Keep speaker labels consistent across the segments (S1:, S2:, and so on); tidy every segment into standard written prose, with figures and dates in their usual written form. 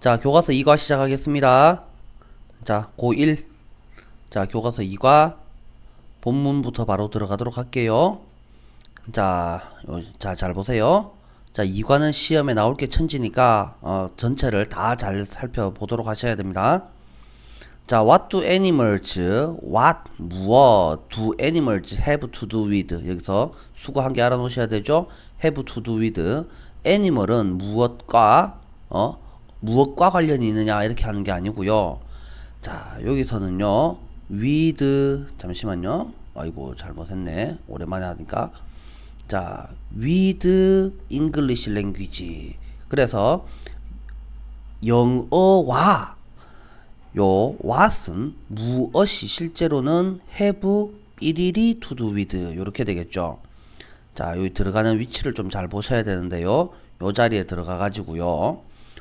S1: 자, 교과서 2과 시작하겠습니다. 자, 고1. 자, 교과서 2과 본문부터 바로 들어가도록 할게요. 자, 잘 보세요. 자, 2과는 시험에 나올 게 천지니까 전체를 다 잘 살펴보도록 하셔야 됩니다. 자, what do animals, what, 무엇, do animals have to do with. 여기서 수거 한 개 알아놓으셔야 되죠. have to do with. animal은 무엇과 관련이 있느냐 이렇게 하는 게 아니고요. 자, 여기서는요, with, 잠시만요. 아이고, 잘못했네. 오랜만에 하니까. 자, with English language. 그래서 영어와 요 what은 무엇이 실제로는 have 삐리리 to do with 요렇게 되겠죠. 자, 여기 들어가는 위치를 좀 잘 보셔야 되는데요. 요 자리에 들어가 가지고요,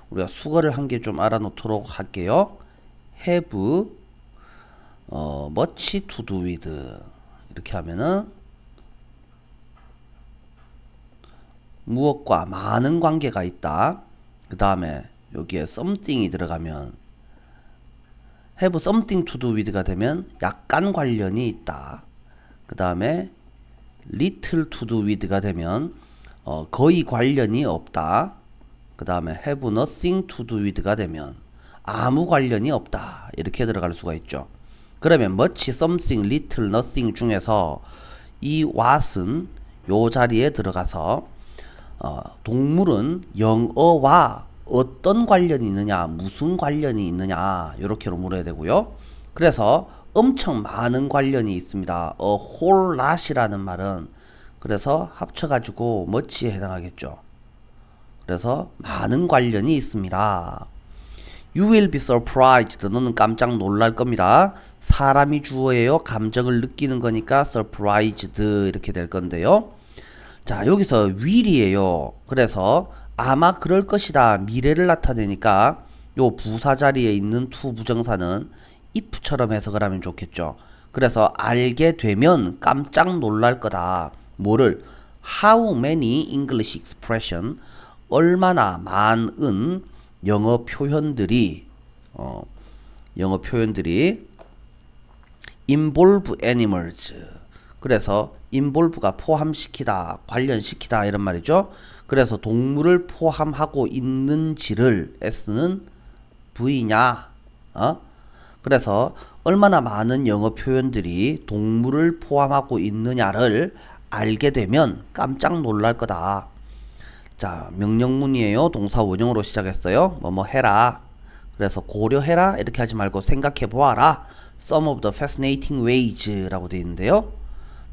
S1: 우리가 수거를 한 개 좀 알아놓도록 할게요. have much to do with 이렇게 하면은 무엇과 많은 관계가 있다. 그 다음에 여기에 something이 들어가면 have something to do with가 되면 약간 관련이 있다. 그 다음에 little to do with가 되면 거의 관련이 없다. 그 다음에 have nothing to do with가 되면 아무 관련이 없다. 이렇게 들어갈 수가 있죠. 그러면 much, something, little, nothing 중에서 이 what은 요 자리에 들어가서 동물은 영어와 어떤 관련이 있느냐, 무슨 관련이 있느냐 이렇게로 물어야 되고요. 그래서 엄청 많은 관련이 있습니다. a whole lot이라는 말은 그래서 합쳐가지고 much에 해당하겠죠. 그래서 많은 관련이 있습니다. You will be surprised. 너는 깜짝 놀랄 겁니다. 사람이 주어예요. 감정을 느끼는 거니까 surprised 이렇게 될 건데요. 자, 여기서 will이에요. 그래서 아마 그럴 것이다, 미래를 나타내니까 요 부사 자리에 있는 to 부정사는 if처럼 해석을 하면 좋겠죠. 그래서 알게 되면 깜짝 놀랄 거다. 뭐를? How many English expression, 얼마나 많은 영어 표현들이 involve animals. 그래서 involve가 포함시키다, 관련시키다 이런 말이죠. 그래서 동물을 포함하고 있는지를 S는 V냐. 그래서 얼마나 많은 영어 표현들이 동물을 포함하고 있느냐를 알게 되면 깜짝 놀랄 거다. 자, 명령문이에요. 동사 원형으로 시작했어요. 뭐뭐 해라. 그래서 고려해라 이렇게 하지 말고 생각해 보아라. Some of the fascinating ways 라고 되어 있는데요.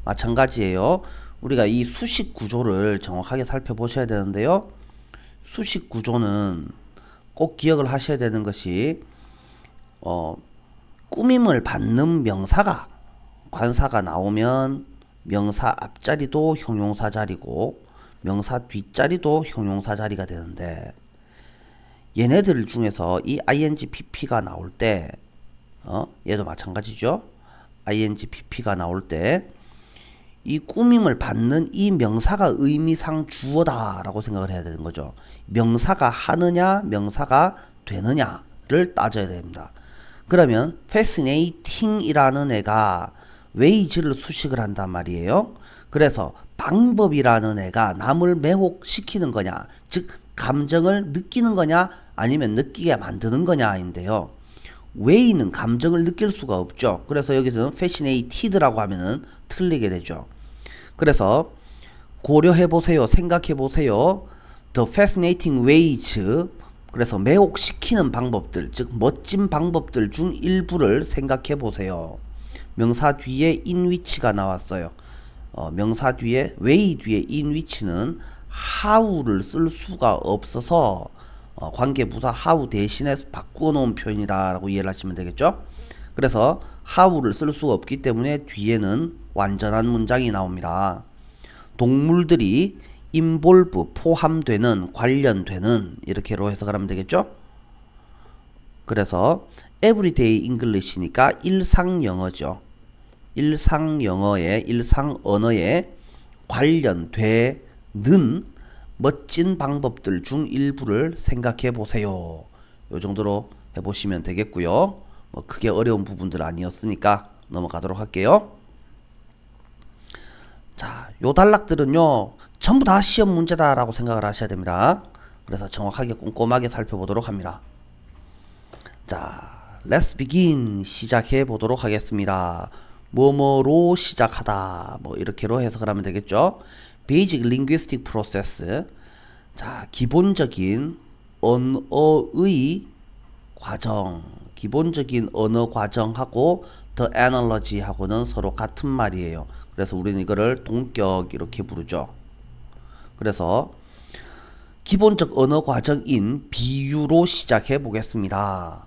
S1: 마찬가지예요. 우리가 이 수식 구조를 정확하게 살펴보셔야 되는데요. 수식 구조는 꼭 기억을 하셔야 되는 것이 꾸밈을 받는 명사가, 관사가 나오면 명사 앞자리도 형용사 자리고 명사 뒷자리도 형용사 자리가 되는데, 얘네들 중에서 이 ing pp가 나올 때 얘도 마찬가지죠. ing pp가 나올 때 이 꾸밈을 받는 이 명사가 의미상 주어다 라고 생각을 해야 되는 거죠. 명사가 하느냐 명사가 되느냐를 따져야 됩니다. 그러면 fascinating 이라는 애가 ways를 수식을 한단 말이에요. 그래서 방법이라는 애가 남을 매혹시키는 거냐, 즉 감정을 느끼는 거냐 아니면 느끼게 만드는 거냐인데요. way는 감정을 느낄 수가 없죠. 그래서 여기서는 fascinated라고 하면은 틀리게 되죠. 그래서 고려해보세요. 생각해보세요. The fascinating ways. 그래서 매혹시키는 방법들, 즉 멋진 방법들 중 일부를 생각해보세요. 명사 뒤에 in which가 나왔어요. 명사 뒤에 way 뒤에 in which는 how를 쓸 수가 없어서 관계부사 how 대신에 바꾸어 놓은 표현이다 라고 이해를 하시면 되겠죠. 그래서 how를 쓸 수가 없기 때문에 뒤에는 완전한 문장이 나옵니다. 동물들이 involve 포함되는, 관련되는 이렇게로 해석을 하면 되겠죠. 그래서 everyday English니까 일상 영어죠. 일상 영어에, 일상 언어에 관련되는 멋진 방법들 중 일부를 생각해 보세요. 요 정도로 해보시면 되겠고요. 뭐 크게 어려운 부분들 아니었으니까 넘어가도록 할게요. 자, 요 단락들은요 전부 다 시험 문제다라고 생각을 하셔야 됩니다. 그래서 정확하게 꼼꼼하게 살펴보도록 합니다. 자, let's begin 시작해 보도록 하겠습니다. 뭐뭐로 시작하다 뭐 이렇게로 해석을 하면 되겠죠. Basic linguistic process. 자, 기본적인 언어의 과정, 기본적인 언어 과정하고 the analogy 하고는 서로 같은 말이에요. 그래서 우리는 이거를 동격 이렇게 부르죠. 그래서 기본적 언어 과정인 비유로 시작해 보겠습니다.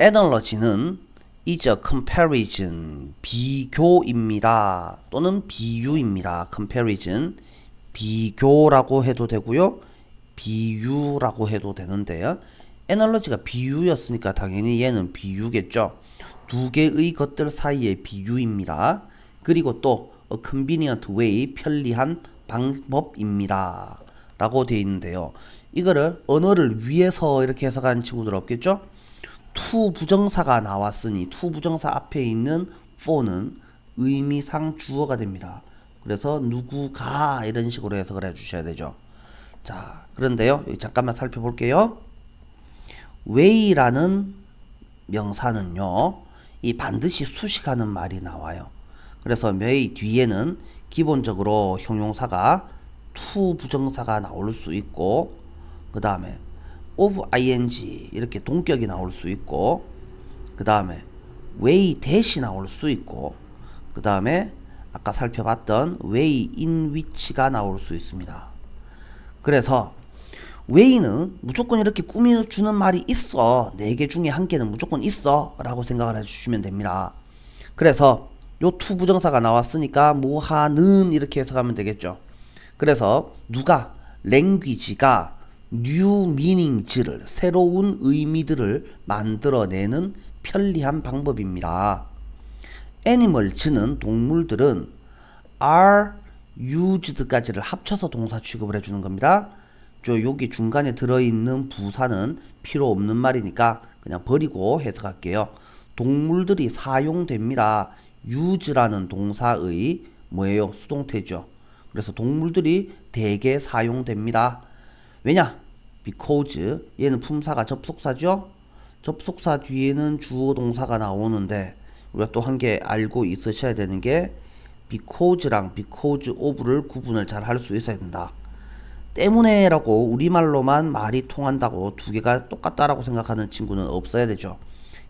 S1: analogy는 is a comparison, 비교입니다. 또는 비유입니다. comparison, 비교라고 해도 되고요. 비유라고 해도 되는데요. analogy가 비유였으니까 당연히 얘는 비유겠죠. 두 개의 것들 사이의 비유입니다. 그리고 또 a convenient way, 편리한 방법입니다. 라고 되어 있는데요. 이거를 언어를 위해서 이렇게 해석하는 친구들 없겠죠? to 부정사가 나왔으니 to 부정사 앞에 있는 for는 의미상 주어가 됩니다. 그래서 누구가 이런 식으로 해석을 해주셔야 되죠. 자, 그런데요. 여기 잠깐만 살펴볼게요. way라는 명사는요. 이 반드시 수식하는 말이 나와요. 그래서 way 뒤에는 기본적으로 형용사가 to 부정사가 나올 수 있고 그 다음에 of ing 이렇게 동격이 나올 수 있고 그 다음에 way 대시 나올 수 있고 그 다음에 아까 살펴봤던 way in which가 나올 수 있습니다. 그래서 way는 무조건 이렇게 꾸며주는 말이 있어. 4개 중에 1개는 무조건 있어 라고 생각을 해주시면 됩니다. 그래서 요 to 부정사가 나왔으니까 뭐하는 이렇게 해석하면 되겠죠. 그래서 누가 language가 new meanings를 새로운 의미들을 만들어내는 편리한 방법입니다. animals는 동물들은 are used까지를 합쳐서 동사 취급을 해주는 겁니다. 여기 중간에 들어있는 부사는 필요 없는 말이니까 그냥 버리고 해석할게요. 동물들이 사용됩니다. use라는 동사의 뭐예요? 수동태죠. 그래서 동물들이 대개 사용됩니다. 왜냐? because 얘는 품사가 접속사죠. 접속사 뒤에는 주어 동사가 나오는데 우리가 또 한 개 알고 있으셔야 되는 게 because랑 because of를 구분을 잘 할 수 있어야 된다. 때문에 라고 우리말로만 말이 통한다고 두 개가 똑같다라고 생각하는 친구는 없어야 되죠.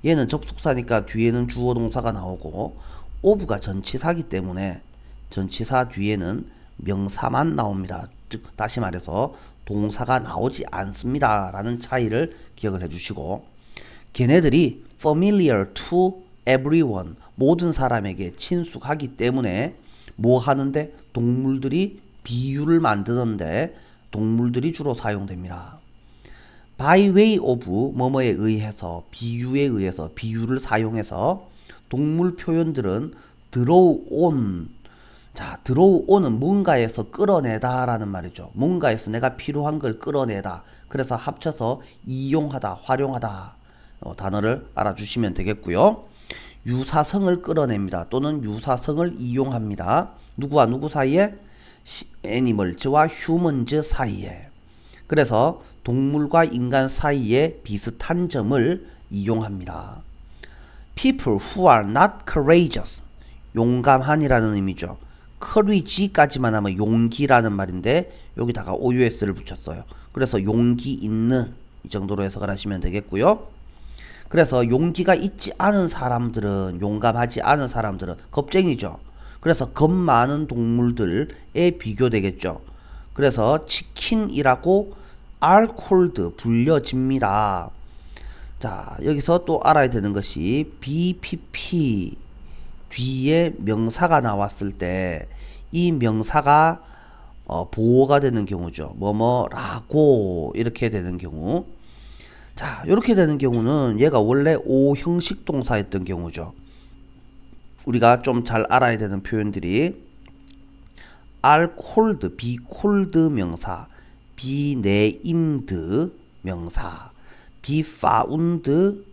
S1: 얘는 접속사니까 뒤에는 주어 동사가 나오고 of가 전치사기 때문에 전치사 뒤에는 명사만 나옵니다. 즉 다시 말해서 동사가 나오지 않습니다 라는 차이를 기억을 해주시고 걔네들이 familiar to everyone 모든 사람에게 친숙하기 때문에 뭐 하는데 동물들이 비유를 만드는데 동물들이 주로 사용됩니다. by way of 뭐뭐에 의해서 비유에 의해서 비유를 사용해서 동물 표현들은 draw on 자, draw on은 뭔가에서 끌어내다 라는 말이죠. 뭔가에서 내가 필요한 걸 끌어내다. 그래서 합쳐서 이용하다, 활용하다 단어를 알아주시면 되겠고요. 유사성을 끌어냅니다. 또는 유사성을 이용합니다. 누구와 누구 사이에? 애니멀즈와 휴먼즈 사이에. 그래서 동물과 인간 사이에 비슷한 점을 이용합니다. People who are not courageous. 용감한이라는 의미죠. courage까지만 하면 용기라는 말인데 여기다가 OUS를 붙였어요. 그래서 용기 있는 이 정도로 해석을 하시면 되겠고요. 그래서 용기가 있지 않은 사람들은 용감하지 않은 사람들은 겁쟁이죠. 그래서 겁 많은 동물들에 비교되겠죠. 그래서 치킨이라고 are called 불려집니다. 자, 여기서 또 알아야 되는 것이 BPP 뒤에 명사가 나왔을 때 이 명사가 보호가 되는 경우죠. 뭐뭐라고 이렇게 되는 경우. 자, 이렇게 되는 경우는 얘가 원래 오형식 동사였던 경우죠. 우리가 좀 잘 알아야 되는 표현들이 are called, be called 명사, be named 명사, be found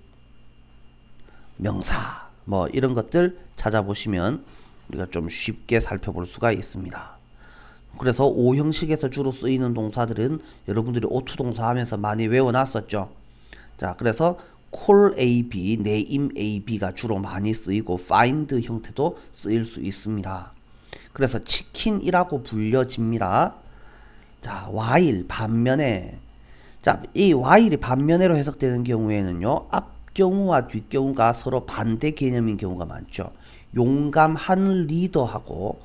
S1: 명사 뭐 이런 것들 찾아보시면 우리가 좀 쉽게 살펴볼 수가 있습니다. 그래서 O 형식에서 주로 쓰이는 동사들은 여러분들이 오투 동사 하면서 많이 외워놨었죠. 자, 그래서 call AB, name AB가 주로 많이 쓰이고 find 형태도 쓰일 수 있습니다. 그래서 치킨이라고 불려집니다. 자, while 반면에 자, 이 while이 반면에로 해석되는 경우에는요, 앞 경우와 뒷 경우가 서로 반대 개념인 경우가 많죠. 용감한 리더하고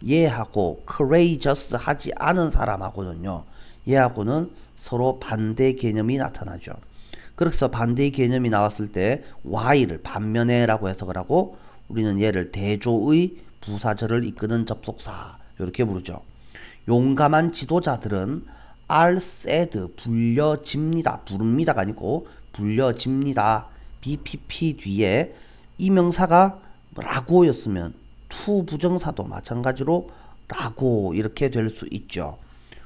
S1: 얘하고 courageous 하지 않은 사람하고는요, 얘하고는 서로 반대 개념이 나타나죠. 그래서 반대의 개념이 나왔을 때 while을 반면에라고 해석을 하고 우리는 얘를 대조의 부사절을 이끄는 접속사 이렇게 부르죠. 용감한 지도자들은 are said 불려집니다. 부릅니다가 아니고 불려집니다. BPP 뒤에 이 명사가 라고였으면 to 부정사도 마찬가지로 라고 이렇게 될 수 있죠.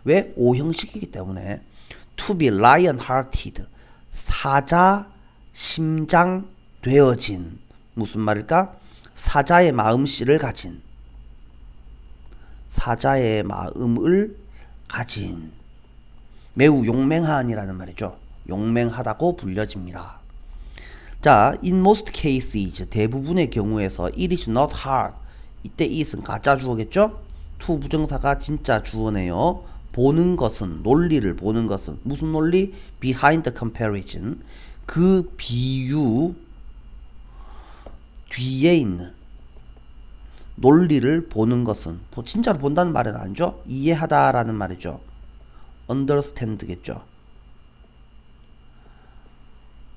S1: 왜? O 형식이기 때문에 to be lion hearted 사자 심장 되어진 무슨 말일까? 사자의 마음씨를 가진 사자의 마음을 가진 매우 용맹한이라는 말이죠. 용맹하다고 불려집니다. 자, in most cases 대부분의 경우에서 it is not hard 이때 it은 가짜 주어겠죠? to 부정사가 진짜 주어네요. 보는 것은 논리를 보는 것은 무슨 논리? behind the comparison 그 비유 뒤에 있는 논리를 보는 것은 진짜로 본다는 말은 아니죠. 이해하다라는 말이죠. understand겠죠.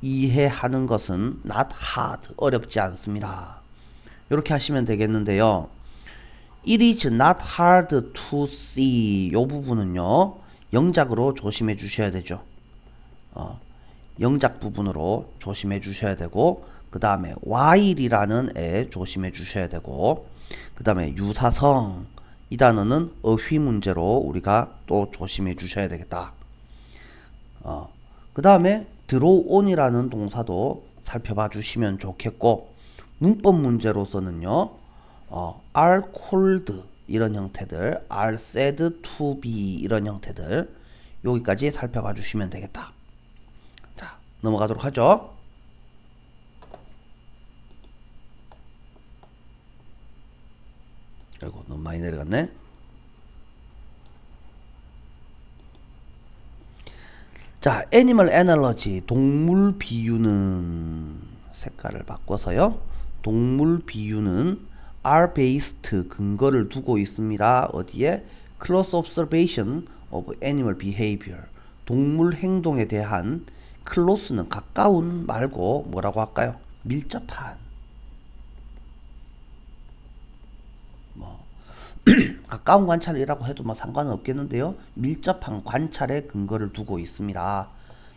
S1: 이해하는 것은 not hard 어렵지 않습니다. 이렇게 하시면 되겠는데요. It is not hard to see 이 부분은요 영작으로 조심해 주셔야 되죠. 영작 부분으로 조심해 주셔야 되고 그 다음에 while이라는 애 조심해 주셔야 되고 그 다음에 유사성 이 단어는 어휘 문제로 우리가 또 조심해 주셔야 되겠다. 그 다음에 draw on이라는 동사도 살펴봐 주시면 좋겠고 문법 문제로서는요 are called 이런 형태들 are said to be 이런 형태들 여기까지 살펴봐 주시면 되겠다. 자, 넘어가도록 하죠. 아이고 너무 많이 내려갔네. 자, 애니멀 애널러지 동물 비유는 색깔을 바꿔서요. 동물 비유는 are based 근거를 두고 있습니다. 어디에? close observation of animal behavior 동물 행동에 대한 close는 가까운 말고 뭐라고 할까요? 밀접한 가까운 관찰이라고 해도 뭐 상관은 없겠는데요. 밀접한 관찰에 근거를 두고 있습니다.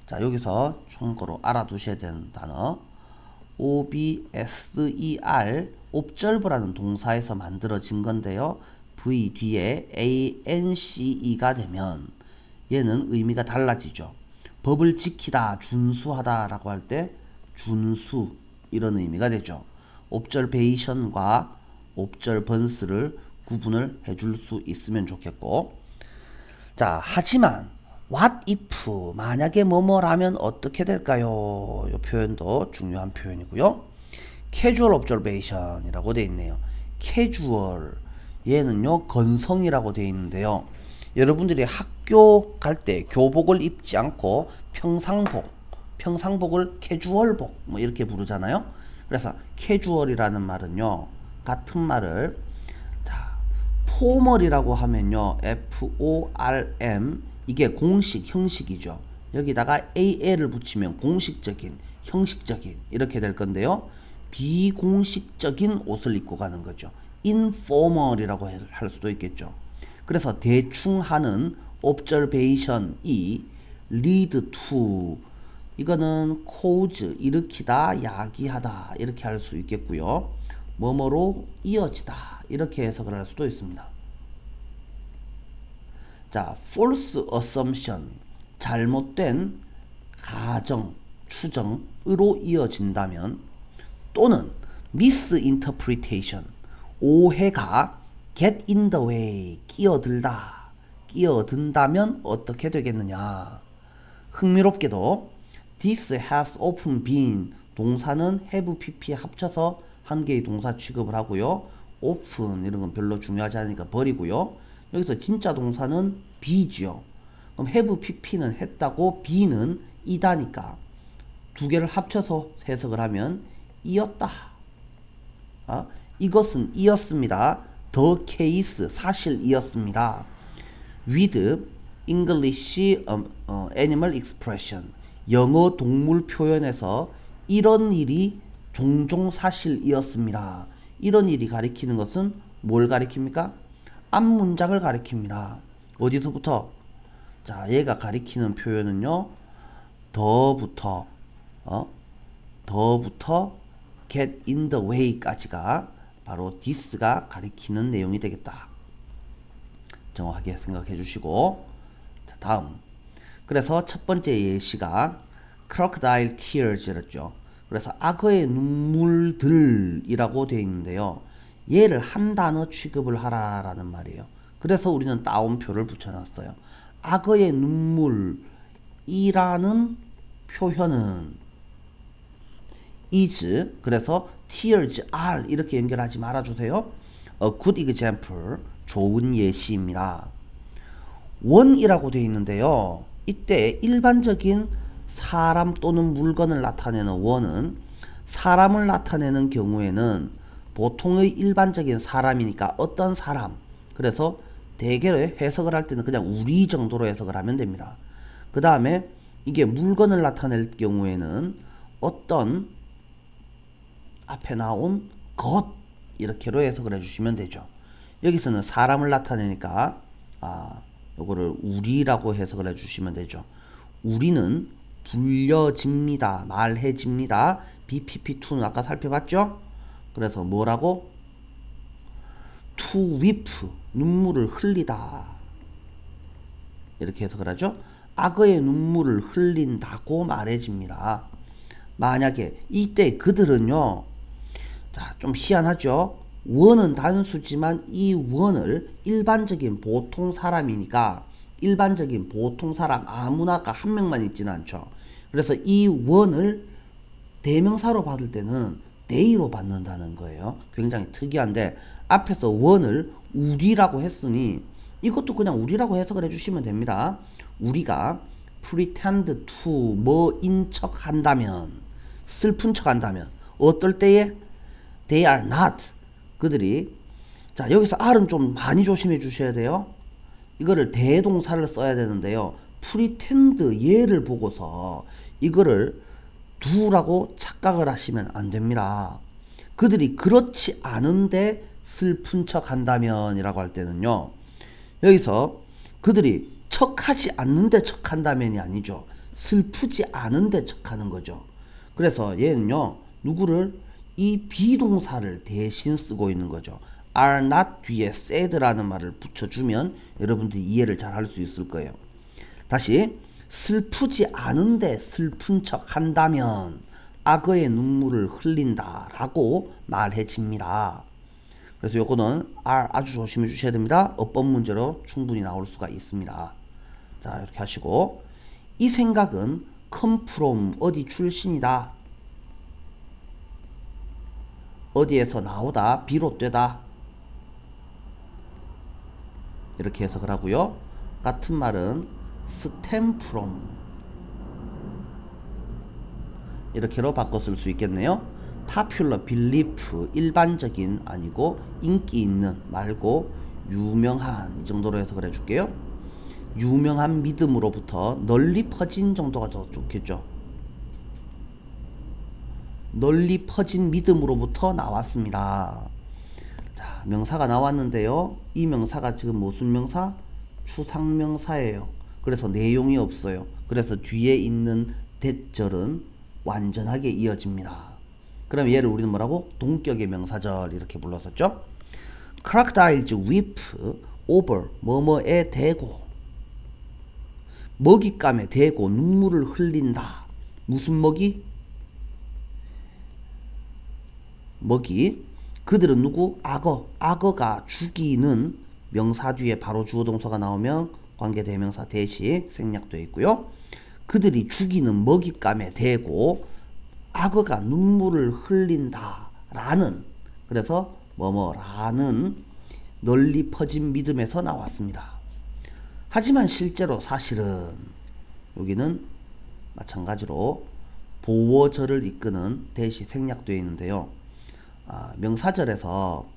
S1: 자, 여기서 참고로 알아두셔야 되는 단어 obser observe라는 동사에서 만들어진 건데요. v 뒤에 ance가 되면 얘는 의미가 달라지죠. 법을 지키다, 준수하다 라고 할 때 준수 이런 의미가 되죠. observation과 observance를 구분을 해줄 수 있으면 좋겠고 자, 하지만 what if 만약에 뭐뭐라면 어떻게 될까요? 이 표현도 중요한 표현이고요. casual observation 이라고 되어 있네요. casual 얘는요 건성이라고 되어 있는데요. 여러분들이 학교 갈 때 교복을 입지 않고 평상복을 캐주얼복 뭐 이렇게 부르잖아요. 그래서 casual이라는 말은요 같은 말을 포멀이라고 하면요 form 이게 공식 형식이죠. 여기다가 al을 붙이면 공식적인 형식적인 이렇게 될 건데요. 비공식적인 옷을 입고 가는 거죠. informal이라고 할 수도 있겠죠. 그래서 대충 하는 observation이 lead to 이거는 cause 일으키다 야기하다 이렇게 할 수 있겠고요. 뭐뭐로 이어지다 이렇게 해석을 할 수도 있습니다. 자, false assumption 잘못된 가정 추정으로 이어진다면 또는 misinterpretation 오해가 get in the way 끼어든다면 어떻게 되겠느냐. 흥미롭게도 this has often been 동사는 have pp 합쳐서 한 개의 동사 취급을 하고요. often 이런 건 별로 중요하지 않으니까 버리고요. 여기서 진짜 동사는 be지요. 그럼 have pp는 했다고 be는 이다니까 두 개를 합쳐서 해석을 하면 이었다. 이것은 이었습니다. the case 사실이었습니다. with English animal expression 영어 동물 표현에서 이런 일이 종종 사실이었습니다. 이런 일이 가리키는 것은 뭘 가리킵니까? 앞 문장을 가리킵니다. 어디서부터? 자, 얘가 가리키는 표현은요. 더부터 get in the way까지가 바로 this가 가리키는 내용이 되겠다. 정확하게 생각해 주시고 자, 다음 그래서 첫 번째 예시가 crocodile tears였죠. 그래서 악어의 눈물들이라고 되어 있는데요. 얘를 한 단어 취급을 하라라는 말이에요. 그래서 우리는 따옴표를 붙여놨어요. 악어의 눈물이라는 표현은 is 그래서 tears are 이렇게 연결하지 말아주세요. A good example 좋은 예시입니다. 원이라고 되어 있는데요. 이때 일반적인 사람 또는 물건을 나타내는 원은 사람을 나타내는 경우에는 보통의 일반적인 사람이니까 어떤 사람 그래서 대개 해석을 할 때는 그냥 우리 정도로 해석을 하면 됩니다. 그 다음에 이게 물건을 나타낼 경우에는 어떤 앞에 나온 것 이렇게로 해석을 해주시면 되죠. 여기서는 사람을 나타내니까 요거를 우리라고 해석을 해주시면 되죠. 우리는 불려집니다. 말해집니다. BPP2는 아까 살펴봤죠? 그래서 뭐라고? to weep 눈물을 흘리다 이렇게 해석을 하죠. 악어의 눈물을 흘린다고 말해집니다. 만약에 이때 그들은요 자, 좀 희한하죠. 원은 단수지만 이 원을 일반적인 보통 사람이니까 일반적인 보통 사람 아무나가 한 명만 있지는 않죠. 그래서 이 원을 대명사로 받을 때는 they로 받는다는 거예요. 굉장히 특이한데 앞에서 원을 우리라고 했으니 이것도 그냥 우리라고 해석을 해주시면 됩니다. 우리가 pretend to 뭐인 척 한다면 슬픈 척 한다면 어떨 때에 they are not 그들이 자 여기서 R은 좀 많이 조심해 주셔야 돼요. 이거를 대동사를 써야 되는데요. pretend 얘를 보고서 이거를 do라고 착각을 하시면 안 됩니다. 그들이 그렇지 않은데 슬픈 척 한다면 이라고 할 때는요. 여기서 그들이 척하지 않는데 척한다면이 아니죠. 슬프지 않은데 척하는 거죠. 그래서 얘는요. 누구를 이 비동사를 대신 쓰고 있는 거죠. are not 뒤에 sad라는 말을 붙여주면 여러분들이 이해를 잘 할 수 있을 거예요. 다시 슬프지 않은데 슬픈 척 한다면 악어의 눈물을 흘린다 라고 말해집니다. 그래서 요거는 R 아주 조심해 주셔야 됩니다. 어법 문제로 충분히 나올 수가 있습니다. 자 이렇게 하시고 이 생각은 come from 어디 출신이다. 어디에서 나오다 비롯되다. 이렇게 해석을 하고요. 같은 말은 stem from 이렇게로 바꿔 쓸 수 있겠네요. popular belief 일반적인 아니고 인기 있는 말고 유명한 이 정도로 해석을 해줄게요. 유명한 믿음으로부터 널리 퍼진 정도가 더 좋겠죠. 널리 퍼진 믿음으로부터 나왔습니다. 자, 명사가 나왔는데요. 이 명사가 지금 무슨 명사? 추상명사예요. 그래서 내용이 없어요. 그래서 뒤에 있는 대절은 완전하게 이어집니다. 그럼 얘를 우리는 뭐라고? 동격의 명사절 이렇게 불렀었죠. crocodiles weep over 뭐뭐에 대고 먹잇감에 대고 눈물을 흘린다. 무슨 먹이? 먹이. 그들은 누구? 악어. 악어가 죽이는 명사 뒤에 바로 주어 동사가 나오면 관계대명사 대시 생략되어 있고요. 그들이 죽이는 먹잇감에 대고 악어가 눈물을 흘린다 라는, 그래서 뭐뭐라는 널리 퍼진 믿음에서 나왔습니다. 하지만 실제로 사실은 여기는 마찬가지로 보어절을 이끄는 대시 생략되어 있는데요. 명사절에서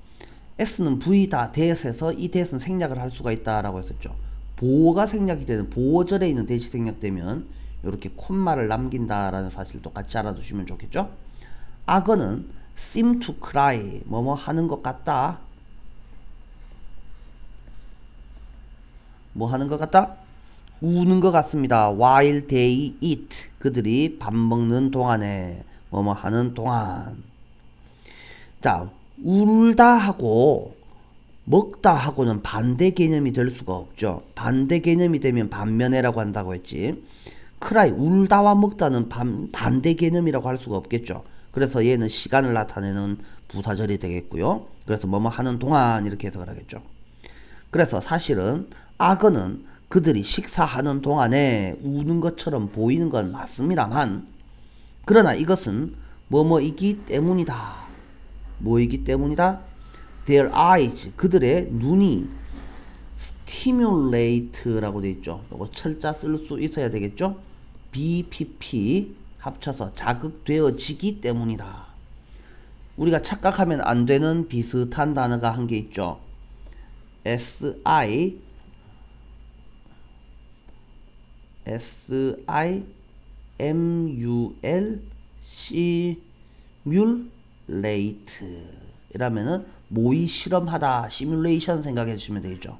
S1: S는 V다 대에서 이 대에서는 생략을 할 수가 있다라고 했었죠. 보어가 생략이 되는 보어절에 있는 대시 생략되면 이렇게 콤마를 남긴다라는 사실을 똑같이 알아두시면 좋겠죠. 악어는 seem to cry 뭐뭐 하는 것 같다. 뭐 하는 것 같다? 우는 것 같습니다. while they eat 그들이 밥 먹는 동안에 뭐뭐 하는 동안. 자, 울다 하고 먹다 하고는 반대 개념이 될 수가 없죠. 반대 개념이 되면 반면에라고 한다고 했지. cry 울다와 먹다는 반대 개념이라고 할 수가 없겠죠. 그래서 얘는 시간을 나타내는 부사절이 되겠고요. 그래서 뭐뭐 하는 동안 이렇게 해석을 하겠죠. 그래서 사실은 악어는 그들이 식사하는 동안에 우는 것처럼 보이는 건 맞습니다만, 그러나 이것은 뭐뭐이기 때문이다. 뭐이기 때문이다? Their eyes 그들의 눈이 stimulate라고 되어 있죠. 이거 철자 쓸 수 있어야 되겠죠. BPP 합쳐서 자극되어지기 때문이다. 우리가 착각하면 안 되는 비슷한 단어가 한 개 있죠. SIMULate 이라면은 모의 실험하다, 시뮬레이션 생각해 주시면 되겠죠.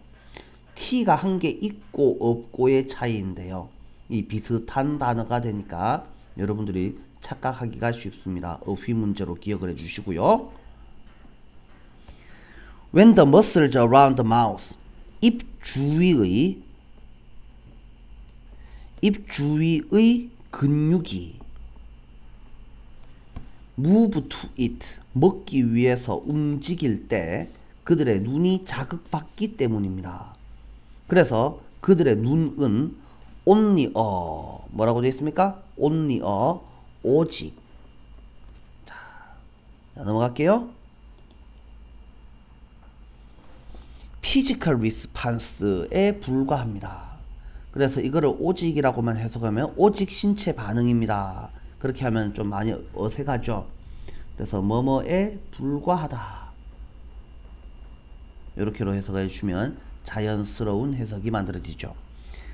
S1: T가 한 개 있고 없고의 차이인데요. 이 비슷한 단어가 되니까 여러분들이 착각하기가 쉽습니다. 어휘 문제로 기억을 해 주시고요. When the muscles around the mouth 입 주위의 근육이 move to eat 먹기 위해서 움직일 때 그들의 눈이 자극받기 때문입니다. 그래서 그들의 눈은 only a 뭐라고 되어 있습니까? only a 오직. 자, 넘어갈게요. physical response에 불과합니다. 그래서 이거를 오직이라고만 해석하면 오직 신체 반응입니다. 그렇게 하면 좀 많이 어색하죠. 그래서 뭐뭐에 불과하다. 이렇게로 해석해 주시면 자연스러운 해석이 만들어지죠.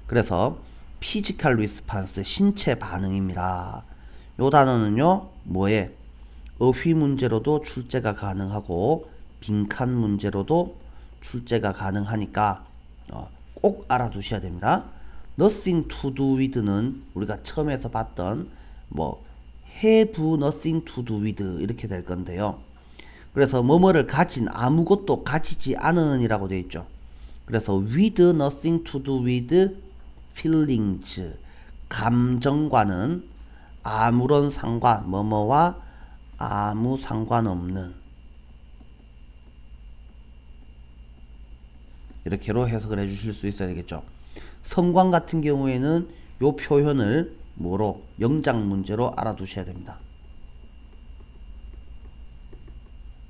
S1: 그래서 physical response 신체 반응입니다. 요 단어는요 뭐에 어휘 문제로도 출제가 가능하고 빈칸 문제로도 출제가 가능하니까 꼭 알아두셔야 됩니다. nothing to do with는 우리가 처음에서 봤던 뭐 have nothing to do with 이렇게 될 건데요. 그래서 뭐뭐를 가진 아무것도 가지지 않은 이라고 되어 있죠. 그래서 with nothing to do with feelings 감정과는 아무런 상관 뭐뭐와 아무 상관없는 이렇게로 해석을 해 주실 수 있어야 되겠죠. 성광 같은 경우에는 요 표현을 뭐로 영장 문제로 알아두셔야 됩니다.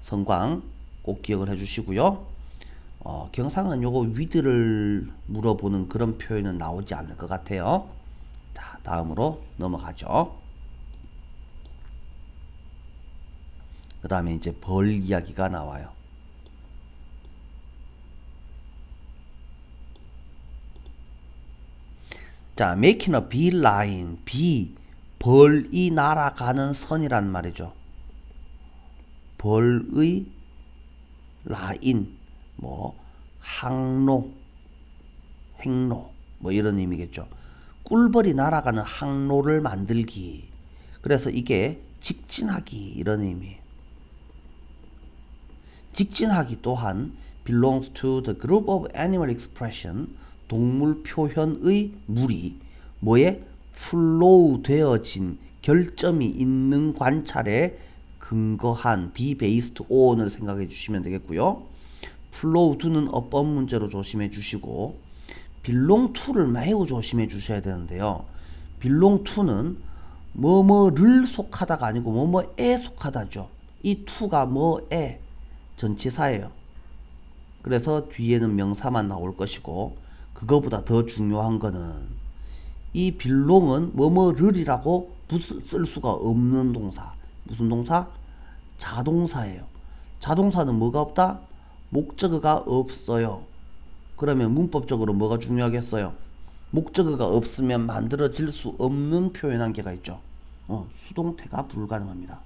S1: 성광 꼭 기억을 해 주시고요. 경상은 요거 with를 물어보는 그런 표현은 나오지 않을 것 같아요. 자, 다음으로 넘어가죠. 그 다음에 이제 벌 이야기가 나와요. 자, making a beeline, 벌이 날아가는 선이란 말이죠. 벌의 라인, 뭐 항로, 행로, 뭐 이런 의미겠죠. 꿀벌이 날아가는 항로를 만들기. 그래서 이게 직진하기 이런 의미. 직진하기 또한 belongs to the group of animal expression 동물 표현의 무리 뭐에 flow 되어진 결점이 있는 관찰에 근거한 be based on을 생각해 주시면 되겠고요. flow to는 어법 문제로 조심해 주시고 belong to를 매우 조심해 주셔야 되는데요. belong to는 뭐뭐를 속하다가 아니고 뭐뭐에 속하다죠. 이 to가 뭐에 전치사예요. 그래서 뒤에는 명사만 나올 것이고 그거보다 더 중요한 거는 이 belong은 뭐뭐를이라고 쓸 수가 없는 동사. 무슨 동사? 자동사예요. 자동사는 뭐가 없다? 목적어가 없어요. 그러면 문법적으로 뭐가 중요하겠어요? 목적어가 없으면 만들어질 수 없는 표현 한계가 있죠. 수동태가 불가능합니다.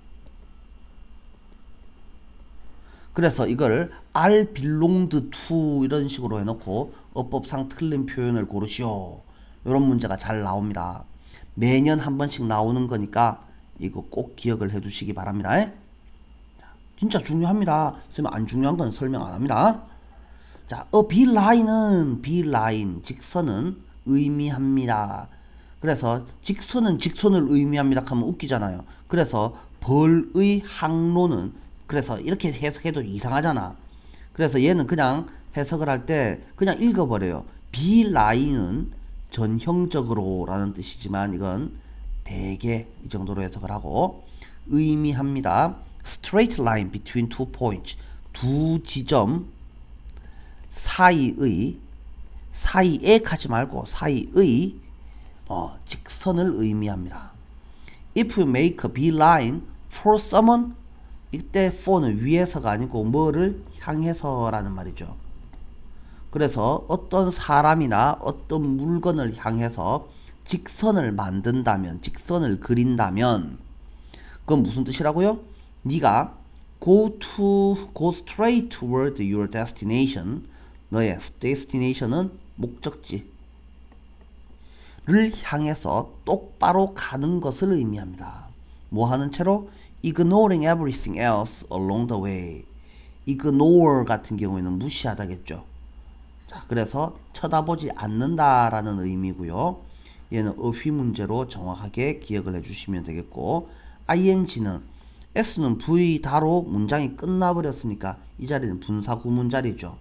S1: 그래서 이걸 are belonged to 이런 식으로 해놓고 어법상 틀린 표현을 고르시오. 이런 문제가 잘 나옵니다. 매년 한 번씩 나오는 거니까 이거 꼭 기억을 해 두시기 바랍니다. 진짜 중요합니다. 선생님 안 중요한 건 설명 안 합니다. 자, beeline은 beeline 직선은 의미합니다. 그래서 직선은 직선을 의미합니다 하면 웃기잖아요. 그래서 벌의 항로는 그래서 이렇게 해석해도 이상하잖아. 그래서 얘는 그냥 해석을 할 때 그냥 읽어버려요. beeline은 전형적으로 라는 뜻이지만 이건 대개 이 정도로 해석을 하고 의미합니다. straight line between two points 두 지점 사이에 가지 말고 사이의 직선을 의미합니다. If you make a beeline for someone 이때 for는 위에서가 아니고 뭐를 향해서라는 말이죠. 그래서 어떤 사람이나 어떤 물건을 향해서 직선을 만든다면 직선을 그린다면 그건 무슨 뜻이라고요? 네가 go straight toward your destination 너의 destination은 목적지를 향해서 똑바로 가는 것을 의미합니다. 뭐 하는 채로? ignoring everything else along the way. ignore 같은 경우에는 무시하다겠죠. 자, 그래서 쳐다보지 않는다라는 의미고요. 얘는 어휘 문제로 정확하게 기억을 해주시면 되겠고 ing는 s는 v다로 문장이 끝나버렸으니까 이 자리는 분사 구문 자리죠.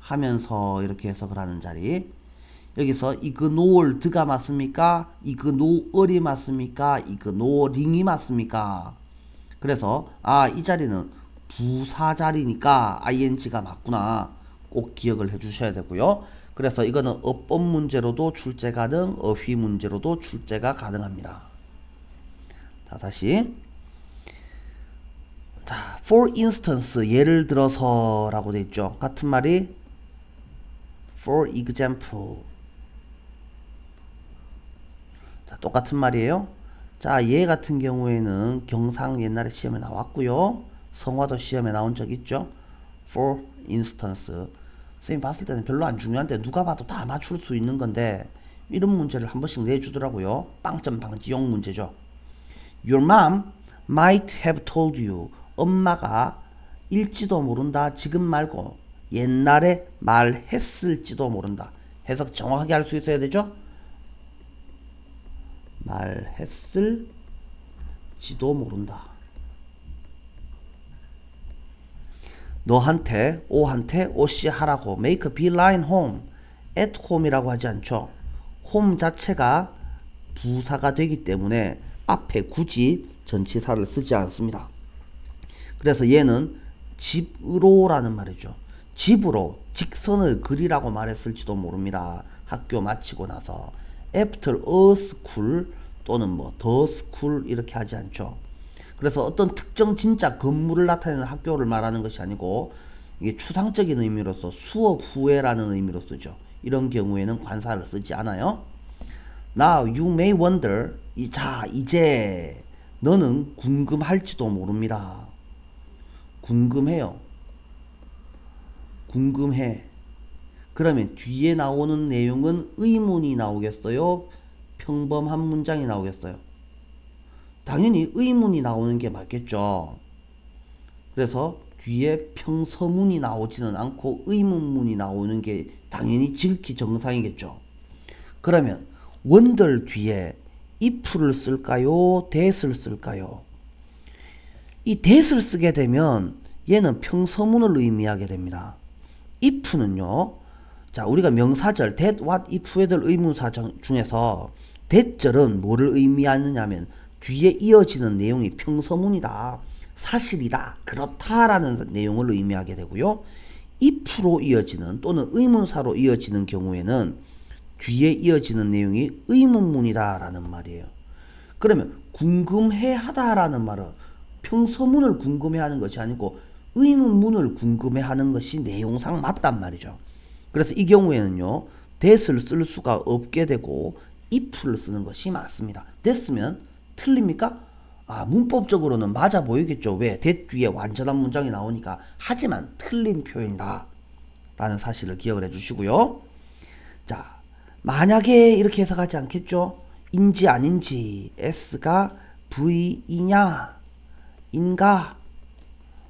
S1: 하면서 이렇게 해석을 하는 자리. 여기서 ignored가 맞습니까? ignore이 맞습니까? ignoring이 맞습니까? 그래서 이 자리는 부사 자리니까 ing가 맞구나. 꼭 기억을 해주셔야 되고요. 그래서 이거는 어법 문제로도 출제 가능, 어휘 문제로도 출제가 가능합니다. 자, 다시. 자, for instance, 예를 들어서 라고 돼 있죠. 같은 말이 for example. 자, 똑같은 말이에요. 자, 얘 같은 경우에는 경상 옛날에 시험에 나왔고요. 성화도 시험에 나온 적 있죠. for instance. 선생님 봤을 때는 별로 안 중요한데 누가 봐도 다 맞출 수 있는 건데 이런 문제를 한 번씩 내주더라고요. 빵점 방지용 문제죠. Your mom might have told you. 엄마가 일지도 모른다. 지금 말고 옛날에 말했을지도 모른다. 해석 정확하게 할 수 있어야 되죠. 말했을지도 모른다. 너한테 오씨 하라고 make a beeline home at home이라고 하지 않죠. home 자체가 부사가 되기 때문에 앞에 굳이 전치사를 쓰지 않습니다. 그래서 얘는 집으로 라는 말이죠. 집으로 직선을 그리라고 말했을지도 모릅니다. 학교 마치고 나서 after a school 또는 뭐 the school 이렇게 하지 않죠. 그래서 어떤 특정 진짜 건물을 나타내는 학교를 말하는 것이 아니고 이게 추상적인 의미로서 수업 후에라는 의미로 쓰죠. 이런 경우에는 관사를 쓰지 않아요. Now you may wonder. 자, 이제 너는 궁금할지도 모릅니다. 궁금해요. 궁금해. 그러면 뒤에 나오는 내용은 의문이 나오겠어요? 평범한 문장이 나오겠어요? 당연히 의문이 나오는 게 맞겠죠. 그래서 뒤에 평서문이 나오지는 않고 의문문이 나오는 게 당연히 지극히 정상이겠죠. 그러면 wonder 뒤에 if를 쓸까요? that을 쓸까요? 이 that을 쓰게 되면 얘는 평서문을 의미하게 됩니다. if는요. 자, 우리가 명사절 that, what, if, whether 의문사 중에서 that절은 뭐를 의미하느냐면 뒤에 이어지는 내용이 평서문이다, 사실이다, 그렇다라는 내용을 의미하게 되고요. if로 이어지는 또는 의문사로 이어지는 경우에는 뒤에 이어지는 내용이 의문문이다 라는 말이에요. 그러면 궁금해하다라는 말은 평서문을 궁금해하는 것이 아니고 의문문을 궁금해하는 것이 내용상 맞단 말이죠. 그래서 이 경우에는요, that을 쓸 수가 없게 되고 if를 쓰는 것이 맞습니다. 됐으면 틀립니까? 문법적으로는 맞아 보이겠죠. 왜? that 뒤에 완전한 문장이 나오니까. 하지만 틀린 표현이다 라는 사실을 기억을 해주시고요. 자, 만약에 이렇게 해석하지 않겠죠? 인지 아닌지, s가 v이냐 인가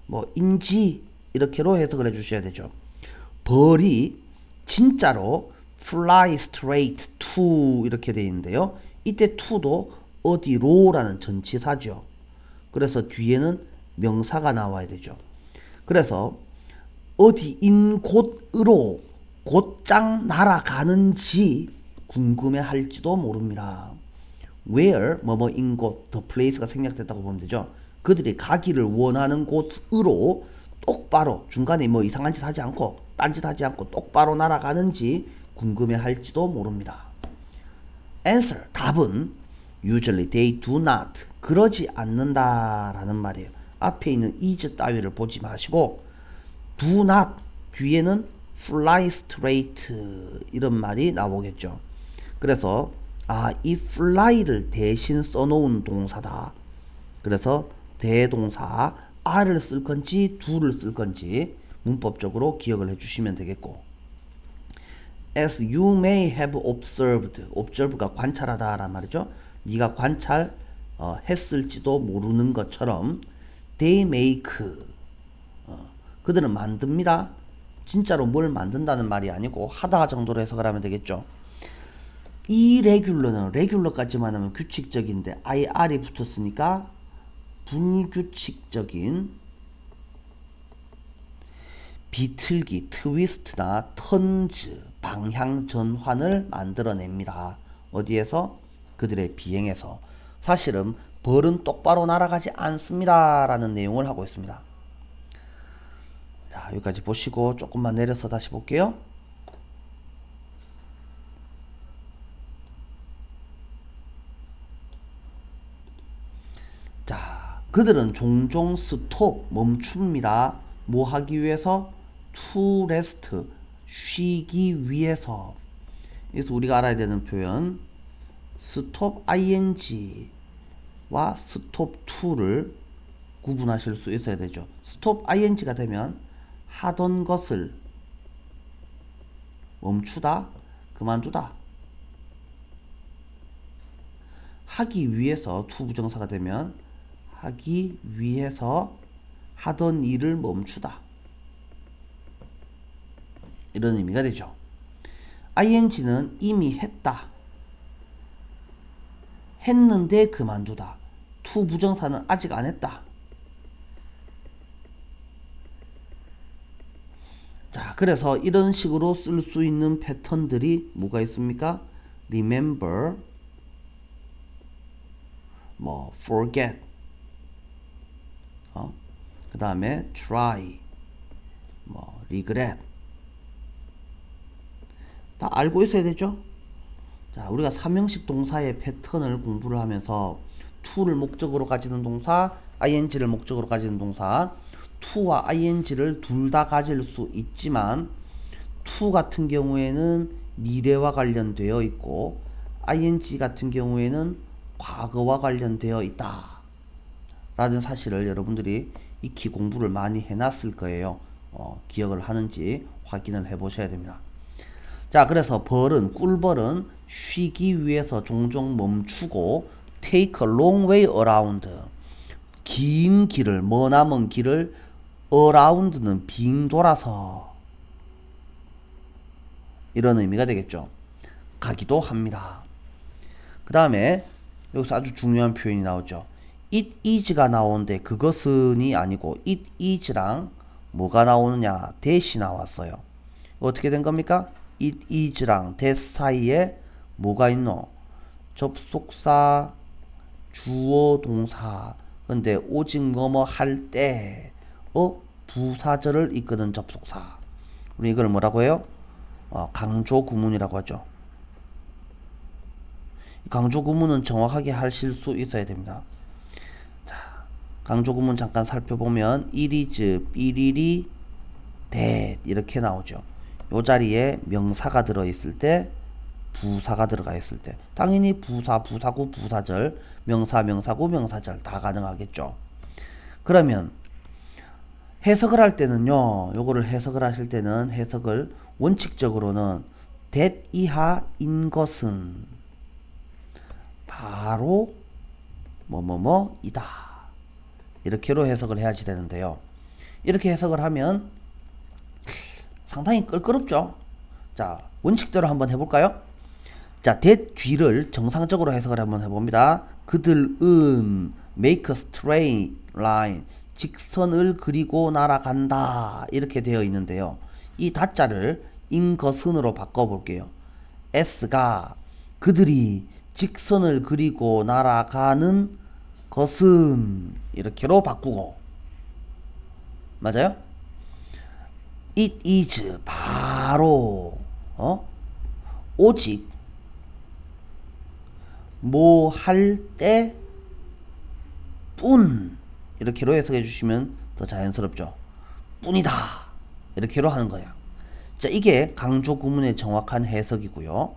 S1: 뭐 인지 이렇게로 해석을 해주셔야 되죠. 벌이 진짜로 fly straight to 이렇게 되어 있는데요. 이때 to도 어디로라는 전치사죠. 그래서 뒤에는 명사가 나와야 되죠. 그래서 어디인 곳으로 곧장 날아가는지 궁금해할지도 모릅니다. where 뭐뭐인 곳, the place가 생략됐다고 보면 되죠. 그들이 가기를 원하는 곳으로 똑바로 중간에 뭐 이상한 짓 하지 않고 딴짓 하지 않고 똑바로 날아가는지 궁금해할지도 모릅니다. answer 답은 usually they do not 그러지 않는다 라는 말이에요. 앞에 있는 is 따위를 보지 마시고 do not 뒤에는 fly straight 이런 말이 나오겠죠. 그래서 이 fly를 대신 써놓은 동사다. 그래서 대동사 are를 쓸 건지 do를 쓸 건지 문법적으로 기억을 해주시면 되겠고, as you may have observed, observe가 관찰하다 라는 말이죠. 네가 관찰했을지도 모르는 것처럼 they make 그들은 만듭니다. 진짜로 뭘 만든다는 말이 아니고 하다 정도로 해석을 하면 되겠죠. irregular는 regular까지만 하면 규칙적인데 ir이 붙었으니까 불규칙적인 비틀기, 트위스트나 턴즈, 방향 전환을 만들어냅니다. 어디에서? 그들의 비행에서. 사실은 벌은 똑바로 날아가지 않습니다 라는 내용을 하고 있습니다. 자, 여기까지 보시고 조금만 내려서 다시 볼게요. 자, 그들은 종종 스톱, 멈춥니다. 뭐 하기 위해서? to rest, 쉬기 위해서. 그래서 우리가 알아야 되는 표현 stop ing와 stop to를 구분하실 수 있어야 되죠. stop ing가 되면 하던 것을 멈추다, 그만두다. 하기 위해서 to 부정사가 되면 하기 위해서 하던 일을 멈추다. 이런 의미가 되죠. ing는 이미 했다. 했는데 그만두다. to 부정사는 아직 안 했다. 자, 그래서 이런 식으로 쓸 수 있는 패턴들이 뭐가 있습니까? remember, 뭐 forget, 그 다음에 try, 뭐 regret. 다 알고 있어야 되죠? 자, 우리가 삼형식 동사의 패턴을 공부를 하면서 to를 목적으로 가지는 동사, ing를 목적으로 가지는 동사, to와 ing를 둘 다 가질 수 있지만 to 같은 경우에는 미래와 관련되어 있고 ing 같은 경우에는 과거와 관련되어 있다 라는 사실을 여러분들이 익히 공부를 많이 해놨을 거예요. 기억을 하는지 확인을 해 보셔야 됩니다. 자, 그래서 꿀벌은 쉬기 위해서 종종 멈추고 take a long way around, 긴 길을, 머나먼 길을, around는 빙 돌아서, 이런 의미가 되겠죠. 가기도 합니다. 그 다음에 여기서 아주 중요한 표현이 나오죠. it is가 나오는데 그것은이 아니고 it is랑 뭐가 나오느냐? that이 나왔어요. 어떻게 된 겁니까? it is랑 that 사이에 뭐가 있노? 접속사, 주어, 동사. 근데 오직 뭐뭐 할 때 부사절을 이끄는 접속사. 우리 이걸 뭐라고 해요? 강조 구문이라고 하죠. 강조 구문은 정확하게 하실 수 있어야 됩니다. 자, 강조 구문 잠깐 살펴보면 it is, 삐리리, that 이렇게 나오죠. 요 자리에 명사가 들어있을 때, 부사가 들어가 있을 때 당연히 부사, 부사구, 부사절, 명사, 명사구, 명사절 다 가능하겠죠. 그러면 해석을 할 때는요, 요거를 해석을 하실 때는 해석을 원칙적으로는 that 이하인 것은 바로 뭐뭐뭐이다 이렇게로 해석을 해야지 되는데요. 이렇게 해석을 하면 상당히 껄끄럽죠. 자, 원칙대로 한번 해볼까요? 자, that 뒤를 정상적으로 해석을 한번 해봅니다. 그들은 make a straight line, 직선을 그리고 날아간다 이렇게 되어 있는데요. 이 다자를 인 것은으로 바꿔볼게요. s가 그들이 직선을 그리고 날아가는 것은 이렇게로 바꾸고, 맞아요? it is 바로 오직 뭐 할 때 뿐 이렇게로 해석해 주시면 더 자연스럽죠. 뿐이다 이렇게로 하는 거야. 자, 이게 강조 구문의 정확한 해석이고요.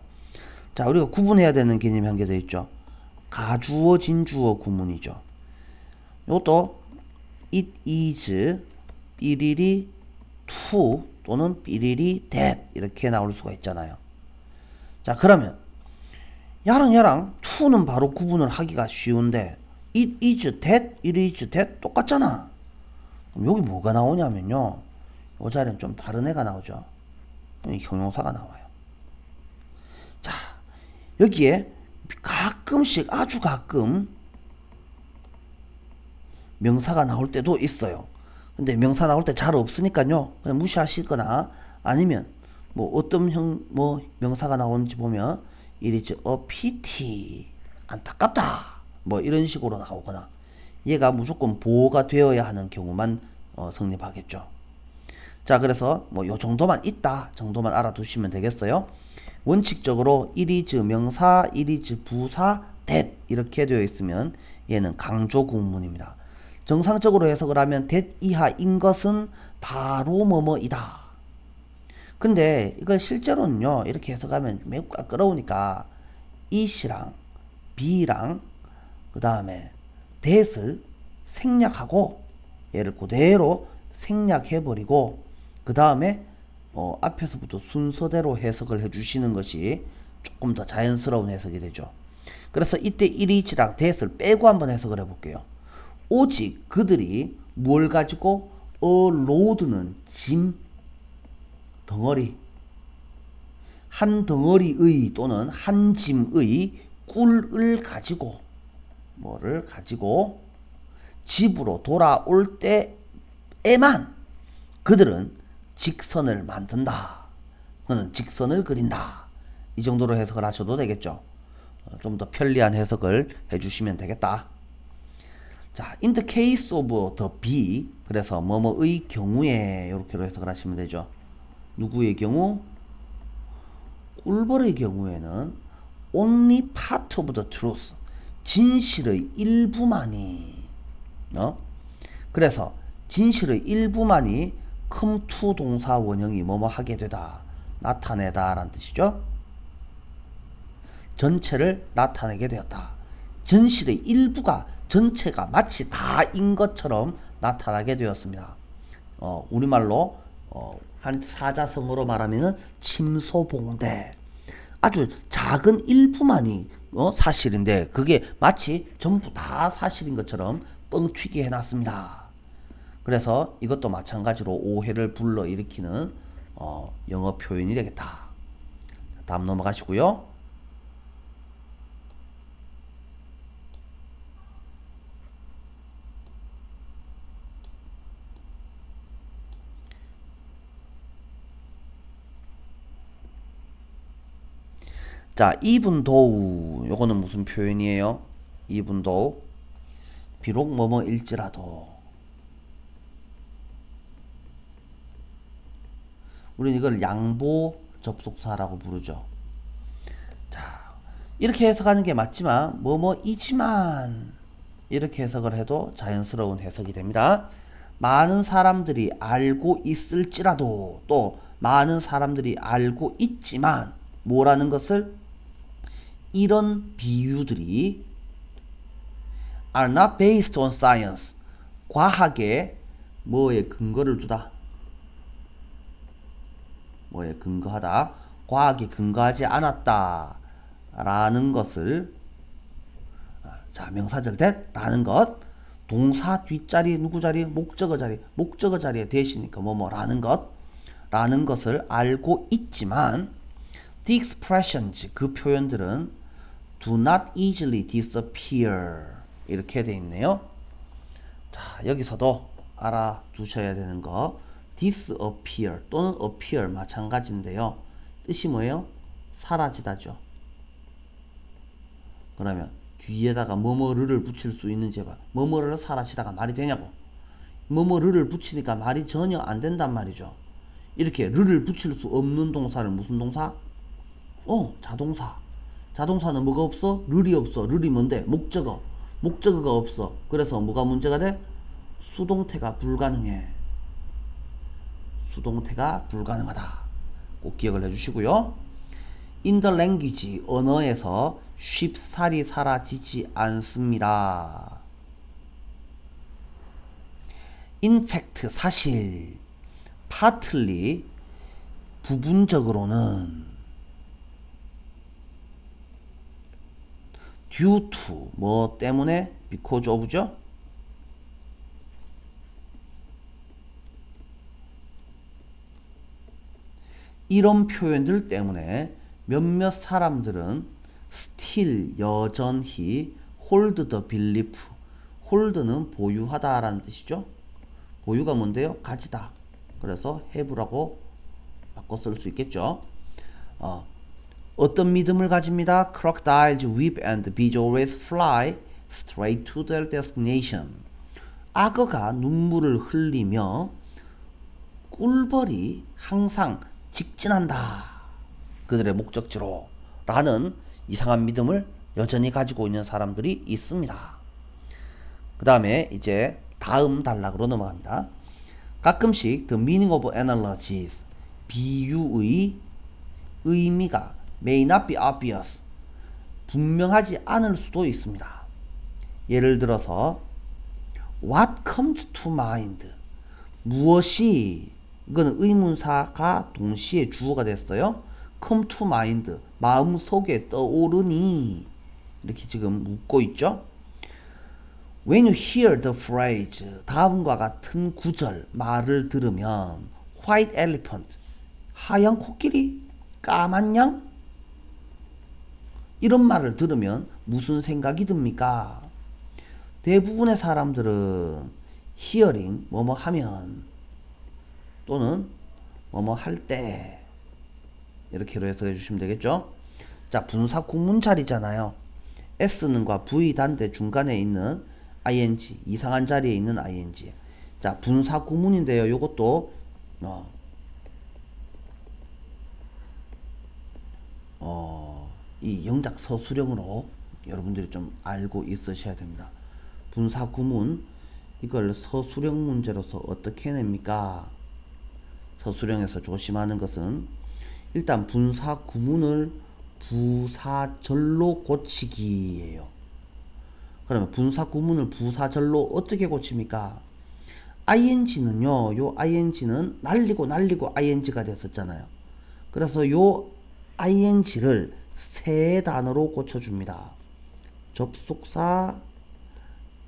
S1: 자, 우리가 구분해야 되는 개념이 한 개 더 있죠. 가주어 진주어 구문이죠. 이것도 it is 삐리리 to 또는 삐리리 that 이렇게 나올 수가 있잖아요. 자, 그러면 야랑 to는 바로 구분을 하기가 쉬운데 it is that, it is that 똑같잖아. 그럼 여기 뭐가 나오냐면요, 이 자리는 좀 다른 애가 나오죠. 형용사가 나와요. 자, 여기에 가끔씩, 아주 가끔 명사가 나올 때도 있어요. 근데 명사 나올 때 잘 없으니까요, 그냥 무시하시거나, 아니면 뭐 어떤 명사가 나오는지 보면 it is a pity, 안타깝다 뭐 이런 식으로 나오거나, 얘가 무조건 보호가 되어야 하는 경우만 성립하겠죠. 자, 그래서 뭐 요 정도만 있다 정도만 알아두시면 되겠어요. 원칙적으로 it is 명사, it is 부사, that 이렇게 되어 있으면 얘는 강조 구문입니다. 정상적으로 해석을 하면 that 이하인 것은 바로 뭐뭐이다. 근데 이걸 실제로는요, 이렇게 해석하면 매우 껄끄러우니까 it이랑 be랑 그 다음에 that을 생략하고, 얘를 그대로 생략해버리고 그 다음에 앞에서부터 순서대로 해석을 해주시는 것이 조금 더 자연스러운 해석이 되죠. 그래서 이때 it is랑 that을 빼고 한번 해석을 해볼게요. 오직 그들이 뭘 가지고 a load는 짐, 덩어리, 한 덩어리의 또는 한 짐의 꿀을 가지고, 뭐를 가지고 집으로 돌아올 때에만 그들은 직선을 만든다, 그는 직선을 그린다, 이 정도로 해석을 하셔도 되겠죠. 좀 더 편리한 해석을 해주시면 되겠다. 자, in the case of the be, 그래서 뭐뭐의 경우에 이렇게로 해석을 하시면 되죠. 누구의 경우? 꿀벌의 경우에는 only part of the truth, 진실의 일부만이, 그래서 진실의 일부만이 come to 동사 원형이 뭐뭐 하게 되다, 나타내다 라는 뜻이죠. 전체를 나타내게 되었다. 진실의 일부가 전체가 마치 다인 것처럼 나타나게 되었습니다. 우리말로 한 사자성어로 말하면 침소봉대, 아주 작은 일부만이 사실인데 그게 마치 전부 다 사실인 것처럼 뻥튀기 해놨습니다. 그래서 이것도 마찬가지로 오해를 불러일으키는 영어 표현이 되겠다. 다음 넘어가시고요. 자, even though 요거는 무슨 표현이에요? even though 비록 뭐뭐일지라도 우리는 이걸 양보 접속사라고 부르죠. 자, 이렇게 해석하는 게 맞지만 뭐뭐이지만 이렇게 해석을 해도 자연스러운 해석이 됩니다. 많은 사람들이 알고 있을지라도 또 많은 사람들이 알고 있지만 뭐라는 것을 이런 비유들이 are not based on science 과학에 뭐에 근거를 두다 뭐에 근거하다 과학에 근거하지 않았다 라는 것을 자 명사절 that 라는 것 동사 뒷자리 누구 자리 목적어 자리에 대시니까 뭐뭐라는 것 라는 것을 알고 있지만 the expressions 그 표현들은 do not easily disappear 이렇게 돼 있네요. 자 여기서도 알아두셔야 되는 거 disappear 또는 appear 마찬가지인데요. 뜻이 뭐예요? 사라지다죠. 그러면 뒤에다가 뭐뭐를 붙일 수 있는지 해봐. 뭐뭐를 사라지다가 말이 되냐고. 뭐뭐를 붙이니까 말이 전혀 안 된단 말이죠. 이렇게 를 붙일 수 없는 동사를 무슨 동사? 자동사. 자동사는 뭐가 없어? 르이 없어. 르이 뭔데? 목적어. 목적어가 없어. 그래서 뭐가 문제가 돼? 수동태가 불가능해. 수동태가 불가능하다. 꼭 기억을 해주시고요. In the language, 언어에서 쉽사리 사라지지 않습니다. In fact, 사실, partly, 부분적으로는 due to, 뭐 때문에? because of죠? 이런 표현들 때문에 몇몇 사람들은 still 여전히 hold the belief hold는 보유하다 라는 뜻이죠. 보유가 뭔데요? 가지다. 그래서 have라고 바꿔 쓸 수 있겠죠. 어떤 믿음을 가집니다. Crocodiles weep and bees always fly straight to their destination. 악어가 눈물을 흘리며 꿀벌이 항상 직진한다. 그들의 목적지로 라는 이상한 믿음을 여전히 가지고 있는 사람들이 있습니다. 그 다음에 이제 다음 단락으로 넘어갑니다. 가끔씩 the meaning of analogies 비유의 의미가 may not be obvious 분명하지 않을 수도 있습니다. 예를 들어서 what comes to mind 무엇이 이거는 의문사가 동시에 주어가 됐어요. come to mind 마음속에 떠오르니 이렇게 지금 묻고 있죠. When you hear the phrase 다음과 같은 구절 말을 들으면 white elephant 하얀 코끼리 까만 양 이런 말을 들으면 무슨 생각이 듭니까? 대부분의 사람들은 hearing 뭐뭐 하면 또는 뭐뭐 할 때 이렇게로 해석해 주시면 되겠죠. 자 분사 구문 자리잖아요. S는과 V 단대 중간에 있는 ing 이상한 자리에 있는 ing 자 분사 구문인데요. 요것도 이 영작 서술형으로 여러분들이 좀 알고 있으셔야 됩니다. 분사 구문 이걸 서술형 문제로서 어떻게 냅니까? 서술형에서 조심하는 것은 일단 분사 구문을 부사절로 고치기예요. 그러면 분사 구문을 부사절로 어떻게 고칩니까? ing는요. 요 ing는 날리고 ing가 됐었잖아요. 그래서 요 ing를 세 단어로 고쳐줍니다. 접속사,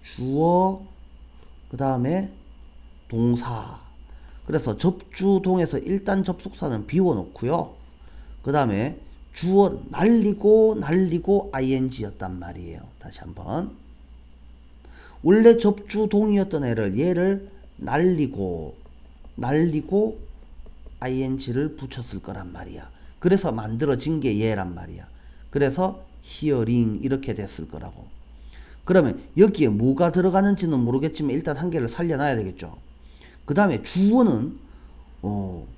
S1: 주어, 그 다음에 동사. 그래서 접주동에서 일단 접속사는 비워놓고요. 그 다음에 주어 날리고 ing였단 말이에요. 다시 한번. 원래 접주동이었던 얘를 날리고 ing를 붙였을 거란 말이야. 그래서 만들어진 게 얘란 말이야. 그래서 hearing 이렇게 됐을 거라고. 그러면 여기에 뭐가 들어가는지는 모르겠지만 일단 한 개를 살려놔야 되겠죠. 그 다음에 주어는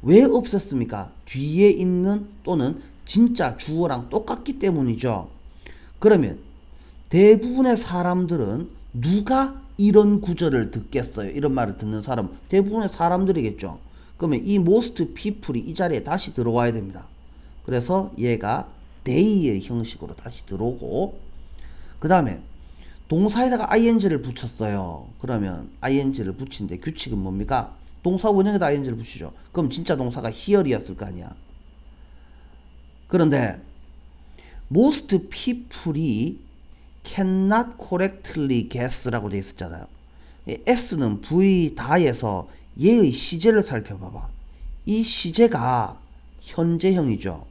S1: 왜 없앴습니까? 뒤에 있는 또는 진짜 주어랑 똑같기 때문이죠. 그러면 대부분의 사람들은 누가 이런 구절을 듣겠어요? 이런 말을 듣는 사람 대부분의 사람들이겠죠. 그러면 이 most people이 이 자리에 다시 들어와야 됩니다. 그래서 얘가 they의 형식으로 다시 들어오고, 그 다음에 동사에다가 ing를 붙였어요. 그러면 ing를 붙인데 규칙은 뭡니까? 동사 원형에다 ing를 붙이죠. 그럼 진짜 동사가 here이었을 거 아니야. 그런데 most people이 cannot correctly guess라고 되어 있었잖아요. s는 v 다에서 얘의 시제를 살펴봐봐. 이 시제가 현재형이죠.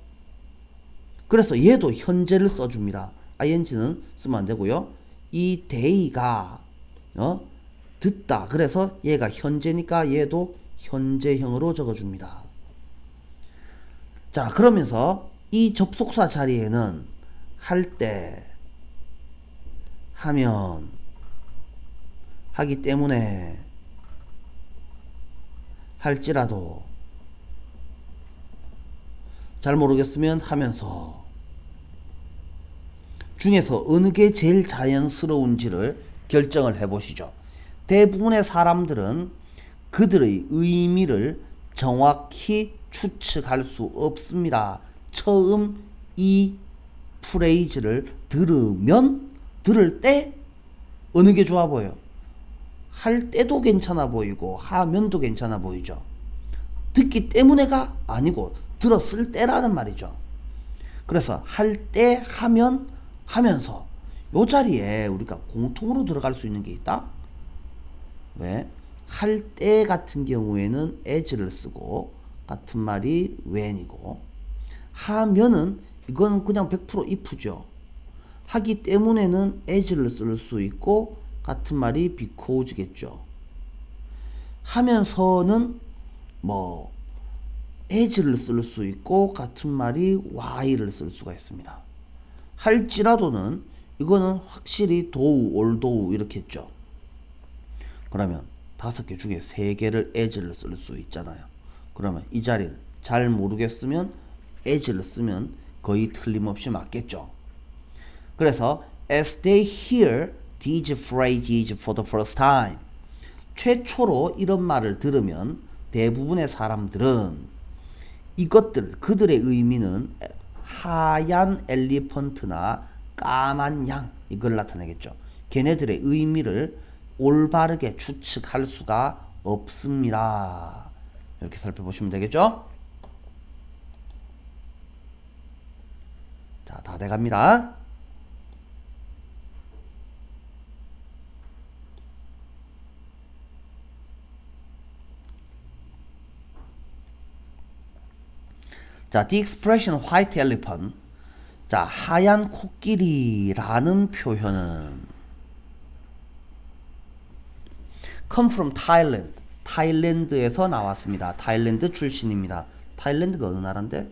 S1: 그래서 얘도 현재를 써줍니다. ing는 쓰면 안 되고요. 이 day가 듣다. 그래서 얘가 현재니까 얘도 현재형으로 적어줍니다. 자, 그러면서 이 접속사 자리에는 할 때, 하면, 하기 때문에, 할지라도, 잘 모르겠으면 하면서 중에서 어느 게 제일 자연스러운지를 결정을 해보시죠. 대부분의 사람들은 그들의 의미를 정확히 추측할 수 없습니다. 처음 이 프레이즈를 들을 때 어느 게 좋아 보여요? 할 때도 괜찮아 보이고 하면도 괜찮아 보이죠. 듣기 때문에가 아니고 들었을 때라는 말이죠. 그래서 할 때, 하면, 하면서 요 자리에 우리가 공통으로 들어갈 수 있는 게 있다. 왜? 할 때 같은 경우에는 as를 쓰고 같은 말이 when이고, 하면은 이건 그냥 100% if죠. 하기 때문에는 as를 쓸 수 있고 같은 말이 because겠죠. 하면서는 뭐 as를 쓸 수 있고 같은 말이 why를 쓸 수가 있습니다. 할지라도는 이거는 확실히 though, although 이렇게 했죠. 그러면 5개 중에 3개를 as를 쓸 수 있잖아요. 그러면 이 자리는 잘 모르겠으면 as를 쓰면 거의 틀림없이 맞겠죠. 그래서 as they hear these phrases for the first time, 최초로 이런 말을 들으면 대부분의 사람들은 이것들, 그들의 의미는 하얀 엘리펀트나 까만 양, 이걸 나타내겠죠. 걔네들의 의미를 올바르게 추측할 수가 없습니다. 이렇게 살펴보시면 되겠죠. 자, 다 돼갑니다. 자, the expression white elephant. 자, 하얀 코끼리라는 표현은 come from Thailand. 타일랜드에서 나왔습니다. 타일랜드 출신입니다. 타일랜드가 어느 나라인데?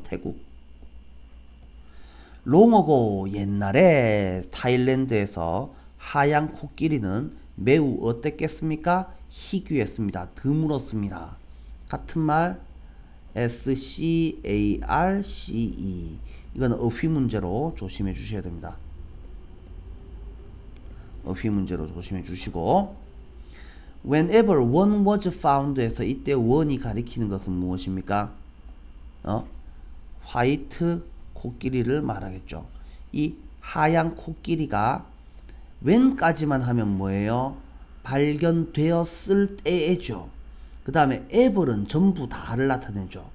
S1: 태국. long ago, 옛날에 타일랜드에서 하얀 코끼리는 매우 어땠겠습니까? 희귀했습니다. 드물었습니다. 같은 말 SCARCE. 이건 어휘 문제로 조심해 주셔야 됩니다. 어휘 문제로 조심해 주시고, whenever one was found에서 이때 one이 가리키는 것은 무엇입니까? 화이트 코끼리를 말하겠죠. 이 하얀 코끼리가 when까지만 하면 뭐예요? 발견되었을 때죠. 그 다음에 ever은 전부 다를 나타내죠.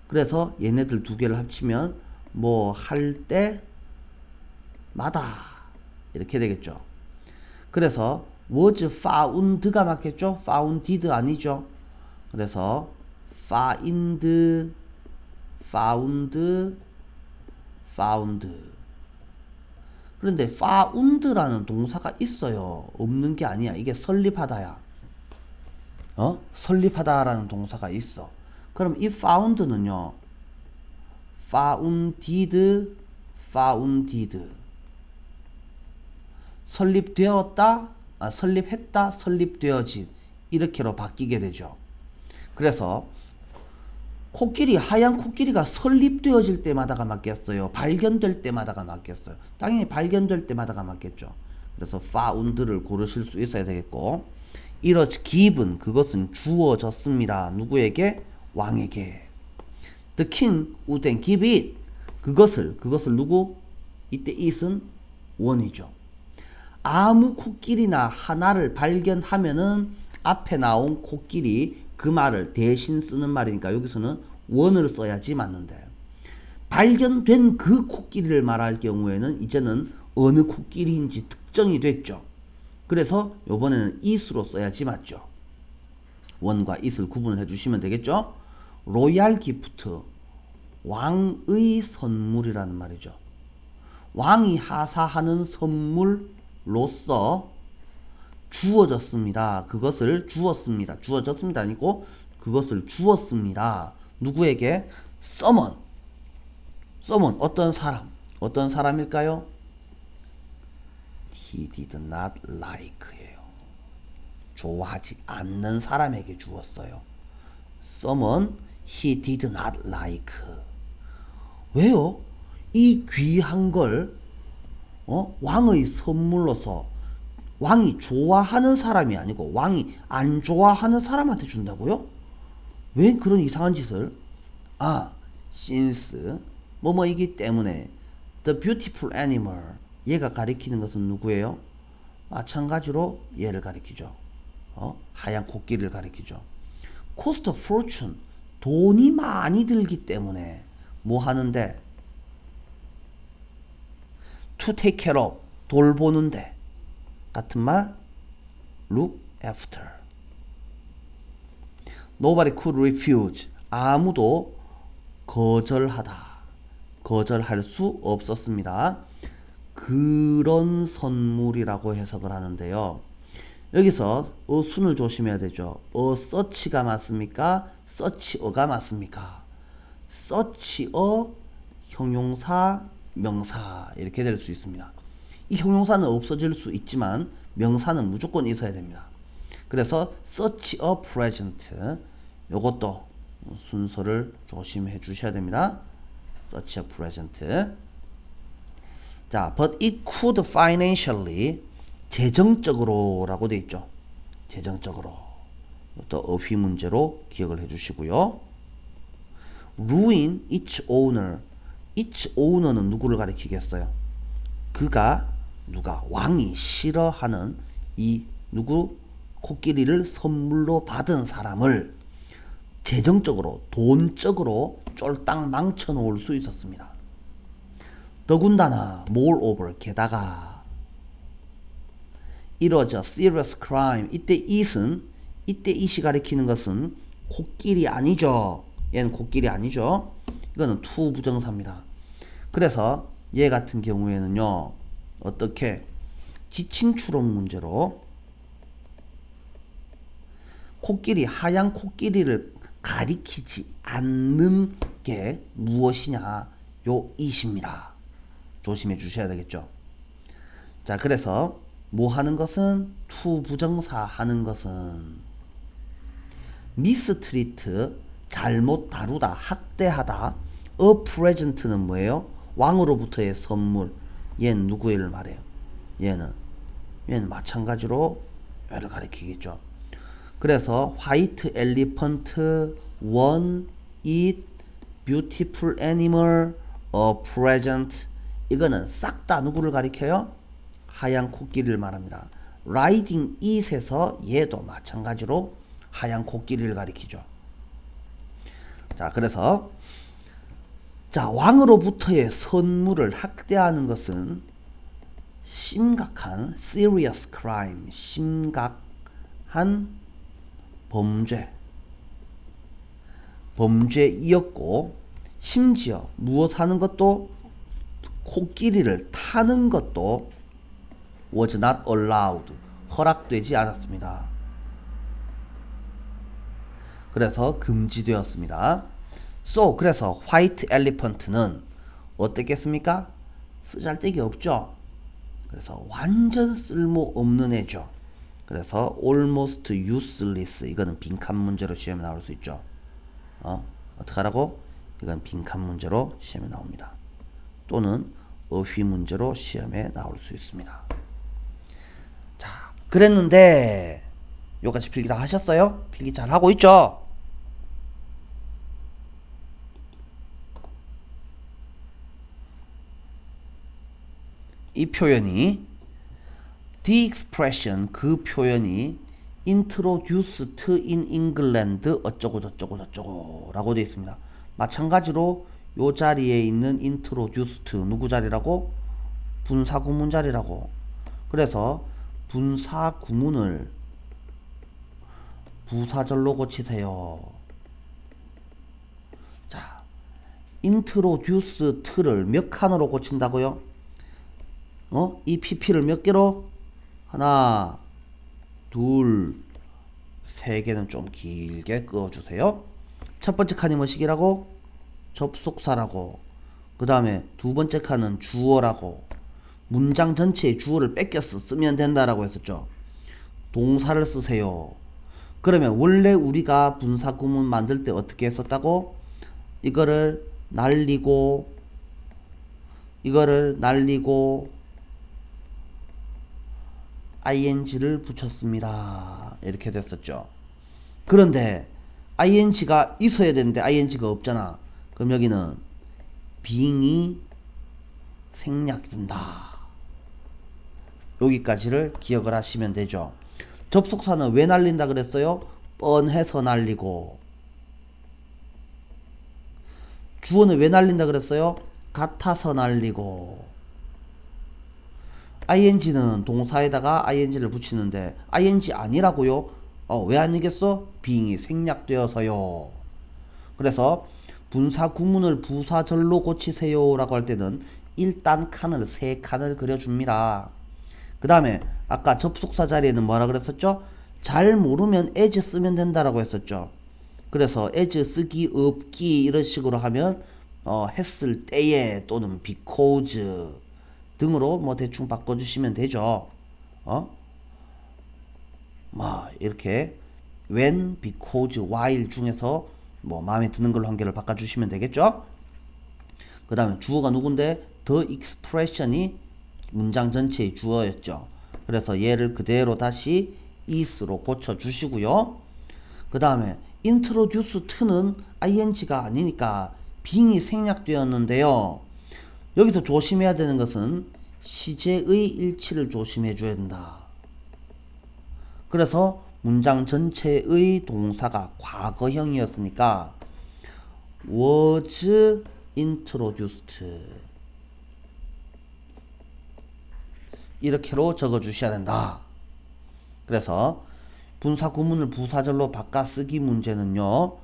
S1: 그래서 얘네들 두 개를 합치면 뭐 할 때마다 이렇게 되겠죠. 그래서 was found가 맞겠죠? founded 아니죠. 그래서 found, found. 그런데 found라는 동사가 있어요. 없는 게 아니야. 이게 설립하다야. 설립하다라는 동사가 있어. 그럼 이 found는요, founded, founded. 설립되었다, 설립했다, 설립되어진 이렇게로 바뀌게 되죠. 그래서 코끼리, 하얀 코끼리가 설립되어질 때마다가 맞겠어요? 발견될 때마다가 맞겠어요? 당연히 발견될 때마다가 맞겠죠. 그래서 found를 고르실 수 있어야 되겠고, 이렇지 given, 그것은 주어졌습니다. 누구에게? 왕에게. The king would then give it. 그것을 누구? 이때 it은 원이죠. 아무 코끼리나 하나를 발견하면은 앞에 나온 코끼리 그 말을 대신 쓰는 말이니까 여기서는 원을 써야지 맞는데, 발견된 그 코끼리를 말할 경우에는 이제는 어느 코끼리인지 특정이 됐죠. 그래서 요번에는 it으로 써야지 맞죠. 원과 it을 구분을 해주시면 되겠죠. 로얄 기프트, 왕의 선물이라는 말이죠. 왕이 하사하는 선물로서 주어졌습니다. 그것을 주었습니다. 주어졌습니다 아니고 그것을 주었습니다. 누구에게? someone. 어떤 사람일까요? He did not like예요. 좋아하지 않는 사람에게 주었어요. someone he did not like. 왜요? 이 귀한 걸 왕의 선물로서 왕이 좋아하는 사람이 아니고 왕이 안 좋아하는 사람한테 준다고요? 왜 그런 이상한 짓을? since 뭐뭐이기 때문에 the beautiful animal, 얘가 가리키는 것은 누구예요? 마찬가지로 얘를 가리키죠. 하얀 코끼리를 가리키죠. cost of fortune, 돈이 많이 들기 때문에 뭐 하는데? to take care of, 돌보는데. 같은 말, look after. Nobody could refuse, 아무도 거절할 수 없었습니다. 그런 선물이라고 해석을 하는데요. 여기서 어순을 조심해야 되죠. such가 맞습니까? such가 맞습니까? such 형용사, 명사 이렇게 될 수 있습니다. 이 형용사는 없어질 수 있지만 명사는 무조건 있어야 됩니다. 그래서 such a present, 요것도 순서를 조심해 주셔야 됩니다. such a present. 자, but it could financially, 재정적으로 라고 되어 있죠. 재정적으로. 또 어휘 문제로 기억을 해 주시고요. ruin its owner. its owner는 누구를 가리키겠어요? 누가 왕이 싫어하는 이 누구 코끼리를 선물로 받은 사람을 재정적으로, 돈적으로 쫄딱 망쳐 놓을 수 있었습니다. 더군다나 moreover, 게다가 it was a serious crime. 이때 it이 가리키는 것은 코끼리 아니죠. 얘는 코끼리 아니죠. 이거는 to 부정사입니다. 그래서 얘 같은 경우에는요, 어떻게 지칭 추론 문제로 하얀 코끼리를 가리키지 않는 게 무엇이냐, 요 it입니다. 조심해 주셔야 되겠죠. 자, 그래서 뭐 하는 것은, to 부정사 하는 것은 mistreat, 잘못 다루다, 학대하다. a present는 뭐예요? 왕으로부터의 선물. 얘는 누구를 말해요? 얘는 마찬가지로 얘를 가리키겠죠. 그래서 white elephant, one, it, beautiful animal, a present, 이거는 싹 다 누구를 가리켜요? 하얀 코끼리를 말합니다. riding it에서 얘도 마찬가지로 하얀 코끼리를 가리키죠. 자, 그래서 왕으로부터의 선물을 학대하는 것은 심각한 serious crime, 심각한 범죄이었고, 심지어 무엇 하는 것도, 코끼리를 타는 것도 was not allowed, 허락되지 않았습니다. 그래서 금지되었습니다. 그래서 white elephant는 어떻겠습니까? 쓰잘데기 없죠. 그래서 완전 쓸모없는 애죠. 그래서 almost useless, 이거는 빈칸 문제로 시험에 나올 수 있죠. 어떻게 하라고? 이건 빈칸 문제로 시험에 나옵니다. 또는 어휘 문제로 시험에 나올 수 있습니다. 자, 그랬는데 요까지 필기 다 하셨어요? 필기 잘 하고 있죠? 이 표현이 the expression, 그 표현이 introduced in England 어쩌고 저쩌고 저쩌고 라고 되어 있습니다. 마찬가지로 요 자리에 있는 introduced 누구 자리라고? 분사구문 자리라고. 그래서 분사구문을 부사절로 고치세요. 자, introduced를 몇 칸으로 고친다고요? 이 pp를 몇 개로? 하나, 둘, 세 개는 좀 길게 그어주세요. 첫 번째 칸이 뭐시기라고? 접속사라고. 그 다음에 두 번째 칸은 주어라고. 문장 전체에 주어를 뺏겨서 쓰면 된다라고 했었죠. 동사를 쓰세요. 그러면 원래 우리가 분사구문 만들 때 어떻게 했었다고? 이거를 날리고 ing를 붙였습니다. 이렇게 됐었죠. 그런데 ing가 있어야 되는데 ing가 없잖아. 그럼 여기는 being이 생략된다. 여기까지를 기억을 하시면 되죠. 접속사는 왜 날린다 그랬어요? 뻔해서 날리고. 주어는 왜 날린다 그랬어요? 같아서 날리고. ing는 동사에다가 ing를 붙이는데 ing 아니라고요? 왜 아니겠어? being이 생략되어서요. 그래서 분사 구문을 부사절로 고치세요 라고 할 때는 일단 칸을 3칸을 그려줍니다. 그 다음에 아까 접속사 자리에는 뭐라 그랬었죠? 잘 모르면 as 쓰면 된다라고 했었죠. 그래서 as 쓰기 없기 이런 식으로 하면 했을 때에 또는 because 등으로 뭐 대충 바꿔주시면 되죠. 이렇게 when, because, while 중에서 뭐 마음에 드는 걸로 한 개를 바꿔주시면 되겠죠. 그 다음에 주어가 누군데 the expression이 문장 전체의 주어였죠. 그래서 얘를 그대로 다시 is로 고쳐주시고요. 그 다음에 introduce to는 ing가 아니니까 being이 생략되었는데요. 여기서 조심해야 되는 것은 시제의 일치를 조심해 줘야 된다. 그래서 문장 전체의 동사가 과거형이었으니까 was introduced 이렇게로 적어 주셔야 된다. 그래서 분사 구문을 부사절로 바꿔 쓰기 문제는요,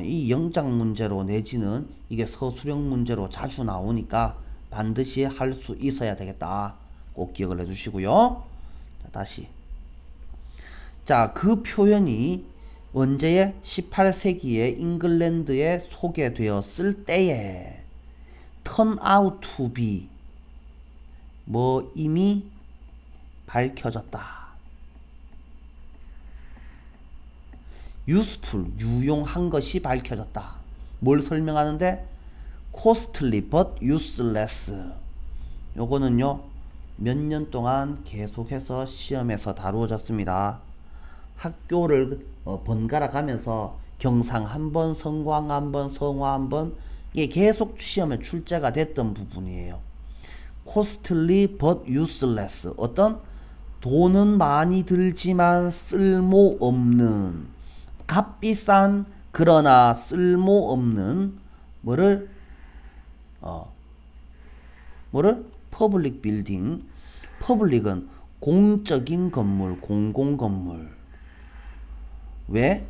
S1: 이 영작 문제로 내지는 이게 서술형 문제로 자주 나오니까 반드시 할 수 있어야 되겠다. 꼭 기억을 해 주시고요. 자, 다시. 자, 그 표현이 언제에 18세기에 잉글랜드에 소개되었을 때에 turn out to be 뭐 이미 밝혀졌다. useful, 유용한 것이 밝혀졌다. 뭘 설명하는데? costly but useless. 요거는요, 몇 년 동안 계속해서 시험에서 다루어졌습니다. 학교를 번갈아 가면서 경상 한번, 성광 한번, 성화 한번, 이게 계속 시험에 출제가 됐던 부분이에요. costly but useless. 어떤? 돈은 많이 들지만 쓸모없는, 값비싼 그러나 쓸모없는 뭐를 퍼블릭 빌딩. 퍼블릭은 공적인 건물, 공공건물. 왜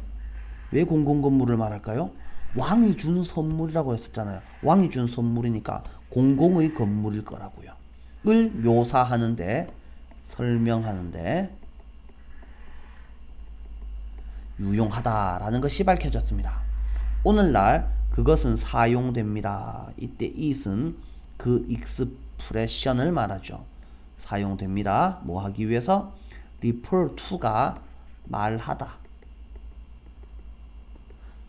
S1: 공공건물을 말할까요? 왕이 준 선물이라고 했었잖아요. 왕이 준 선물이니까 공공의 건물일 거라고요. 을 묘사하는데, 설명하는데 유용하다라는 것이 밝혀졌습니다. 오늘날 그것은 사용됩니다. 이때 it은 그 expression을 말하죠. 사용됩니다. 뭐 하기 위해서? refer to가 말하다.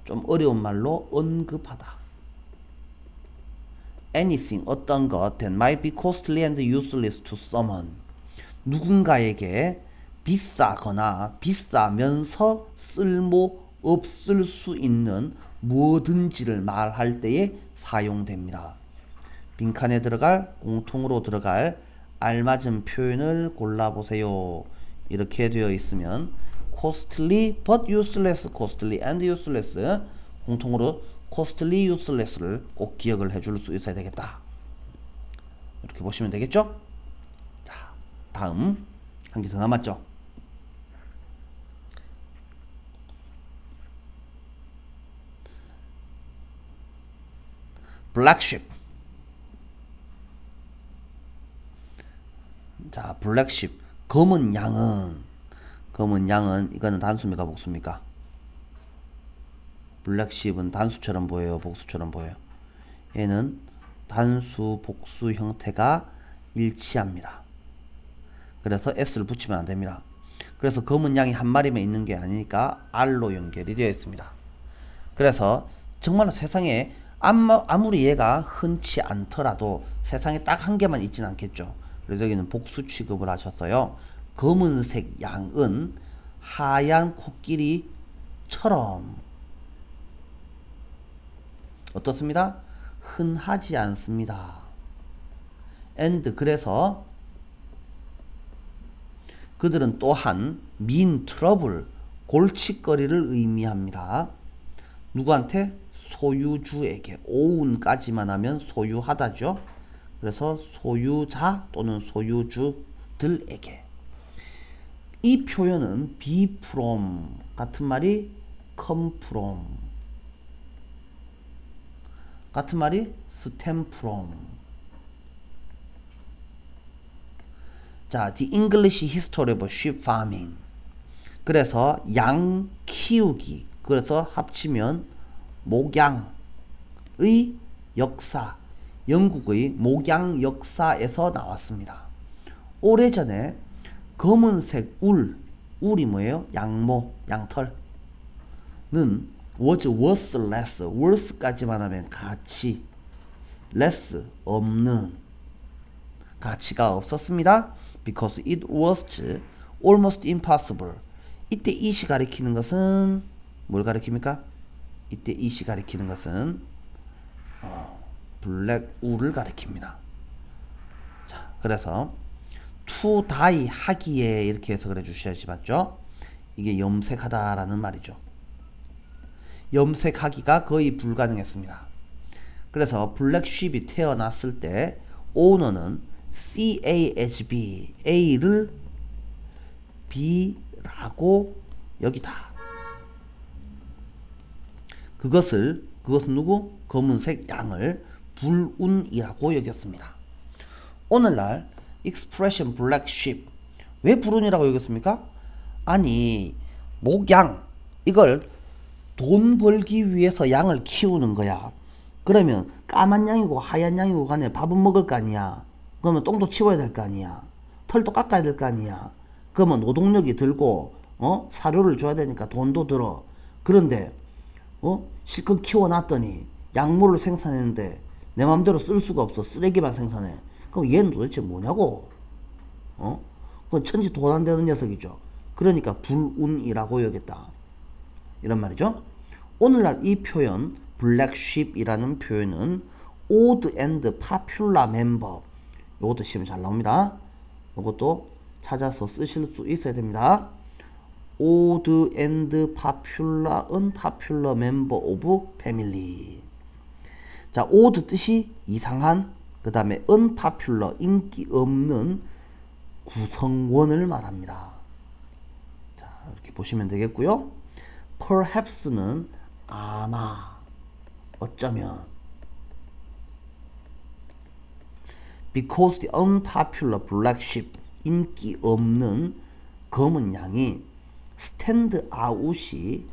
S1: 좀 어려운 말로 언급하다. anything 어떤 것 that might be costly and useless to someone 누군가에게 비싸거나 비싸면서 쓸모 없을 수 있는 뭐든지를 말할 때에 사용됩니다. 빈칸에 들어갈 공통으로 들어갈 알맞은 표현을 골라보세요. 이렇게 되어 있으면 costly but useless, costly and useless 공통으로 costly, useless를 꼭 기억을 해줄 수 있어야 되겠다. 이렇게 보시면 되겠죠? 자, 다음 한 개 더 남았죠? black sheep. 자, black sheep. 검은 양은 이거는 단수입니까, 복수입니까? black sheep은 단수처럼 보여요, 복수처럼 보여요? 얘는 단수, 복수 형태가 일치합니다. 그래서 s를 붙이면 안 됩니다. 그래서 검은 양이 한 마리만 있는 게 아니니까 r로 연결이 되어 있습니다. 그래서 정말 세상에 아무리 얘가 흔치 않더라도 세상에 딱 한 개만 있진 않겠죠. 그래서 여기는 복수 취급을 하셨어요. 검은색 양은 하얀 코끼리처럼 어떻습니다? 흔하지 않습니다. and 그래서 그들은 또한 mean trouble 골칫거리를 의미합니다. 누구한테? 소유주에게. 오운까지만 하면 소유하다죠. 그래서 소유자 또는 소유주들에게. 이 표현은 be from 같은 말이 come from 같은 말이 stem from. 자, the English history of sheep farming. 그래서 양 키우기. 그래서 합치면 목양의 역사. 영국의 목양 역사에서 나왔습니다. 오래전에 검은색 울이 뭐예요? 양모, 양털은 was worthless, worth까지만 하면 가치, less, 없는, 가치가 없었습니다. because it was almost impossible. 이때 it이 가리키는 것은 뭘 가리킵니까? 이때 it이 가리키는 것은 블랙 울을 가리킵니다. 자, 그래서 to die 하기에 이렇게 해석을 해주셔야지 맞죠? 이게 염색하다라는 말이죠. 염색하기가 거의 불가능했습니다. 그래서 블랙쉽이 태어났을 때 오너는 CAHB, A를 B라고 여기다. 그것은 누구? 검은색 양을 불운이라고 여겼습니다. 오늘날 expression black sheep 왜 불운이라고 여겼습니까? 아니 목양 이걸 돈 벌기 위해서 양을 키우는 거야. 그러면 까만 양이고 하얀 양이고 간에 밥은 먹을 거 아니야. 그러면 똥도 치워야 될 거 아니야. 털도 깎아야 될 거 아니야. 그러면 노동력이 들고 사료를 줘야 되니까 돈도 들어. 그런데 실컷 키워놨더니 약물을 생산했는데 내 맘대로 쓸 수가 없어. 쓰레기만 생산해. 그럼 얘는 도대체 뭐냐고? 그건 천지 도난되는 녀석이죠. 그러니까 불운이라고 여겼다. 이런 말이죠. 오늘날 이 표현 black sheep이라는 표현은 old and popular member 요것도 시험에 잘 나옵니다. 요것도 찾아서 쓰실 수 있어야 됩니다. old and popular, unpopular member of family. 자, old 뜻이 이상한, 그 다음에 unpopular, 인기 없는 구성원을 말합니다. 자, 이렇게 보시면 되겠고요. perhaps는 아마, 어쩌면. because the unpopular black sheep, 인기 없는 검은 양이 stand out이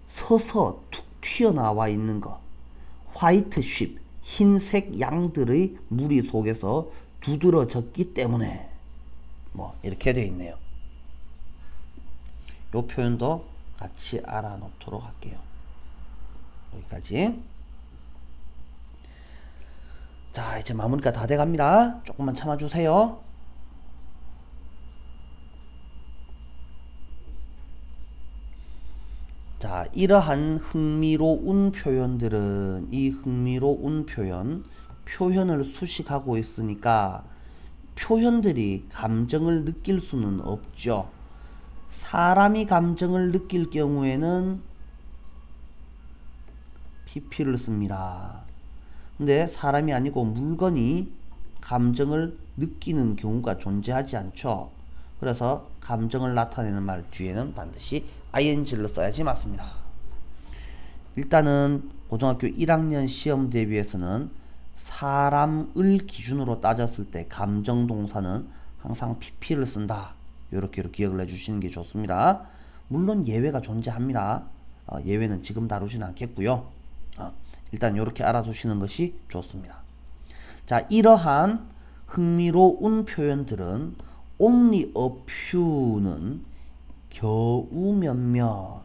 S1: 서서 툭 튀어나와 있는 거. white sheep, 흰색 양들의 무리 속에서 두드러졌기 때문에 뭐 이렇게 되어 있네요. 이 표현도 같이 알아놓도록 할게요. 여기까지. 자, 이제 마무리가 다 돼갑니다. 조금만 참아주세요. 자, 이러한 흥미로운 표현들은 이 흥미로운 표현을 수식하고 있으니까 표현들이 감정을 느낄 수는 없죠. 사람이 감정을 느낄 경우에는 PP를 씁니다. 근데 사람이 아니고 물건이 감정을 느끼는 경우가 존재하지 않죠. 그래서 감정을 나타내는 말 뒤에는 반드시 ing를 써야지 맞습니다. 일단은 고등학교 1학년 시험 대비해서는 사람을 기준으로 따졌을 때 감정 동사는 항상 pp를 쓴다. 이렇게 기억을 해주시는 게 좋습니다. 물론 예외가 존재합니다. 예외는 지금 다루진 않겠고요. 일단 이렇게 알아두시는 것이 좋습니다. 자, 이러한 흥미로운 표현들은 only a few는 겨우 몇몇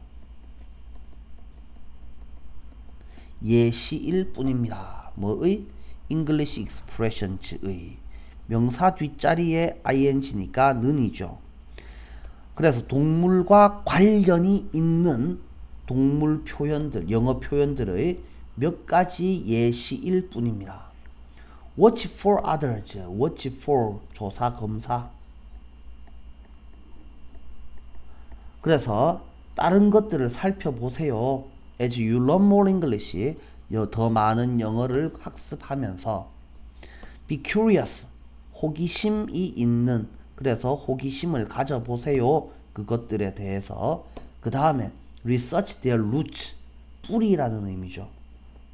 S1: 예시일 뿐입니다. 뭐의? English expressions의 명사 뒷자리에 ing니까 는이죠. 그래서 동물과 관련이 있는 동물 표현들, 영어 표현들의 몇 가지 예시일 뿐입니다. Watch for others, watch for 조사 검사. 그래서 다른 것들을 살펴보세요. As you learn more English, 더 많은 영어를 학습하면서 be curious, 호기심이 있는, 그래서 호기심을 가져보세요. 그것들에 대해서. 그 다음에 research their roots, 뿌리라는 의미죠.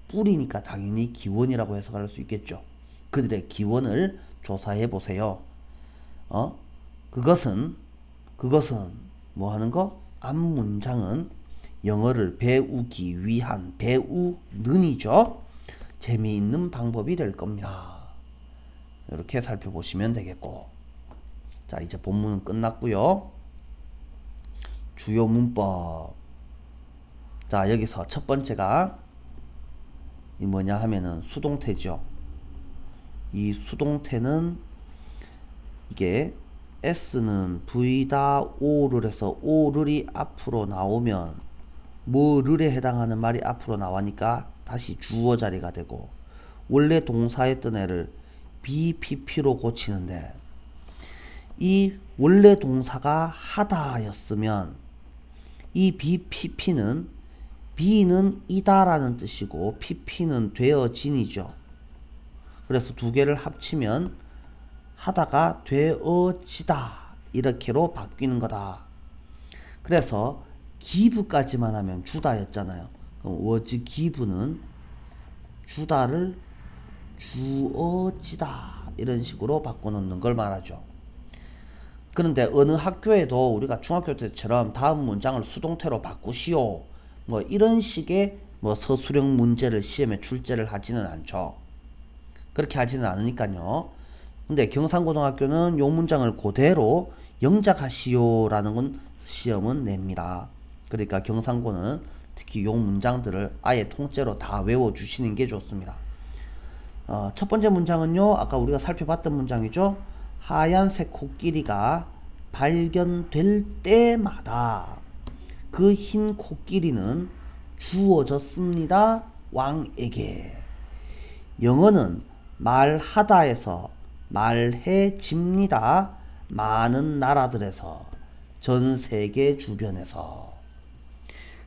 S1: 뿌리니까 당연히 기원이라고 해석할 수 있겠죠. 그들의 기원을 조사해 보세요. 그것은 뭐 하는 거? 앞 문장은 영어를 배우기 위한 배우는이죠. 재미있는 방법이 될 겁니다. 이렇게 살펴보시면 되겠고. 자, 이제 본문은 끝났고요. 주요 문법. 자, 여기서 첫 번째가 이 뭐냐 하면은 수동태죠. 이 수동태는 이게 S는 V다 O를 해서 O를이 앞으로 나오면 뭐를에 해당하는 말이 앞으로 나오니까 다시 주어 자리가 되고, 원래 동사였던 애를 BPP로 고치는데 이 원래 동사가 하다였으면 이 BPP는 B는 이다라는 뜻이고 PP는 되어진이죠. 그래서 두 개를 합치면 하다가 되어지다 이렇게로 바뀌는 거다. 그래서 give까지만 하면 주다였잖아요. 그럼 was give는 주다를 주어지다 이런 식으로 바꿔놓는 걸 말하죠. 그런데 어느 학교에도 우리가 중학교 때처럼 다음 문장을 수동태로 바꾸시오 뭐 이런 식의 뭐 서술형 문제를 시험에 출제를 하지는 않죠. 그렇게 하지는 않으니까요. 근데 경상고등학교는 요 문장을 그대로 영작하시오라는 건 시험은 냅니다. 그러니까 경상고는 특히 요 문장들을 아예 통째로 다 외워주시는 게 좋습니다. 첫 번째 문장은요, 아까 우리가 살펴봤던 문장이죠. 하얀색 코끼리가 발견될 때마다 그 흰 코끼리는 주어졌습니다. 왕에게. 영어는 말하다에서 말해집니다. 많은 나라들에서, 전 세계 주변에서.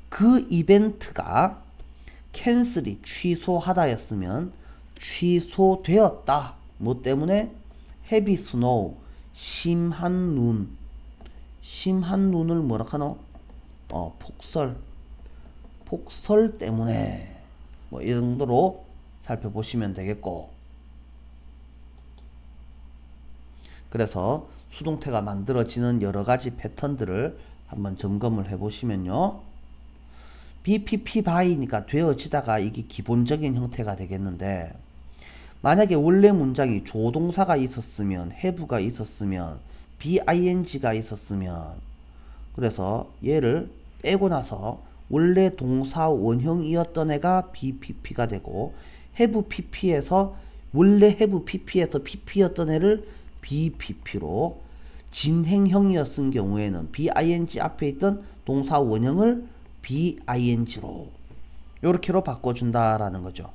S1: 그 이벤트가 캔슬이 취소하다였으면 취소되었다. 뭐 때문에? heavy snow, 심한 눈. 심한 눈을 뭐라 하노? 폭설 때문에. 뭐 이 정도로 살펴보시면 되겠고. 그래서 수동태가 만들어지는 여러 가지 패턴들을 한번 점검을 해 보시면요. BPP by니까 되어지다가 이게 기본적인 형태가 되겠는데, 만약에 원래 문장이 조동사가 있었으면, have가 있었으면, bing가 있었으면, 그래서 얘를 빼고 나서 원래 동사 원형이었던 애가 BPP가 되고, have PP에서 원래 have PP에서 PP였던 애를 BPP로, 진행형이었을 경우에는 BING 앞에 있던 동사 원형을 BING로 요렇게로 바꿔준다라는 거죠.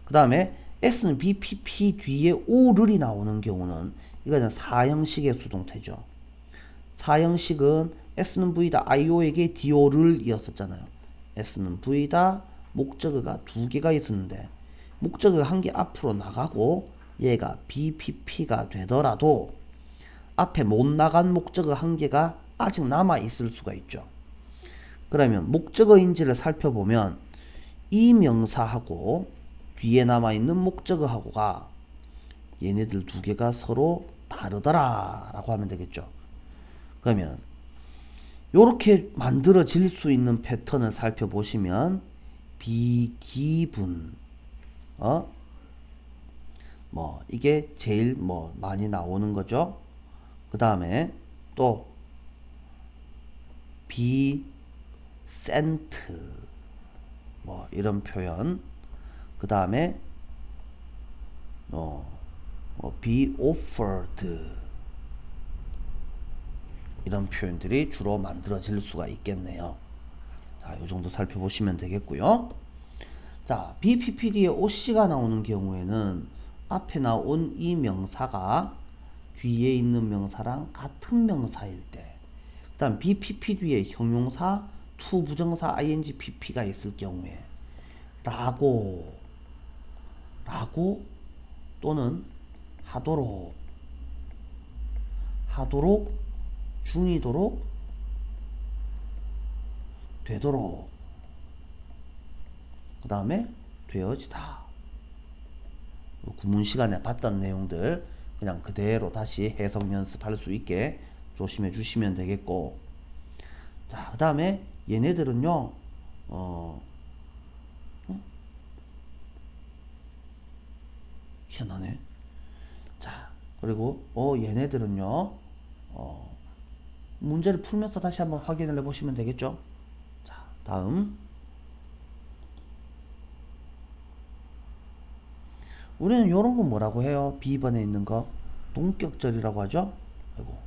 S1: 그 다음에 S는 BPP 뒤에 오를이 나오는 경우는 이거는 사형식의 수동태죠. 사형식은 S는 V다 IO에게 DO를 이었었잖아요. S는 V다 목적어가 두 개가 있었는데 목적어가 한 개 앞으로 나가고 얘가 BPP가 되더라도 앞에 못 나간 목적어 한 개가 아직 남아 있을 수가 있죠. 그러면 목적어인지를 살펴보면 이 명사하고 뒤에 남아있는 목적어하고가 얘네들 두 개가 서로 다르더라 라고 하면 되겠죠. 그러면 이렇게 만들어질 수 있는 패턴을 살펴보시면 비기분 뭐 이게 제일 뭐 많이 나오는 거죠. 그 다음에 또 비센트 뭐 이런 표현, 그 다음에 be offered 이런 표현들이 주로 만들어질 수가 있겠네요. 자, 이 정도 살펴보시면 되겠고요. 자, BPPD에 OC가 나오는 경우에는 앞에 나온 이 명사가 뒤에 있는 명사랑 같은 명사일 때, 그 다음 BPP 뒤에 형용사, to 부정사 ing pp가 있을 경우에 라고 또는 하도록 중이도록 되도록 그 다음에 되어지다. 구문 시간에 봤던 내용들 그냥 그대로 다시 해석 연습할 수 있게 조심해 주시면 되겠고, 자, 그 다음에 얘네들은요 희한하네. 자, 그리고 얘네들은요 문제를 풀면서 다시 한번 확인을 해 보시면 되겠죠. 자, 다음 우리는 요런 거 뭐라고 해요? B번에 있는 거 동격절이라고 하죠. 아이고.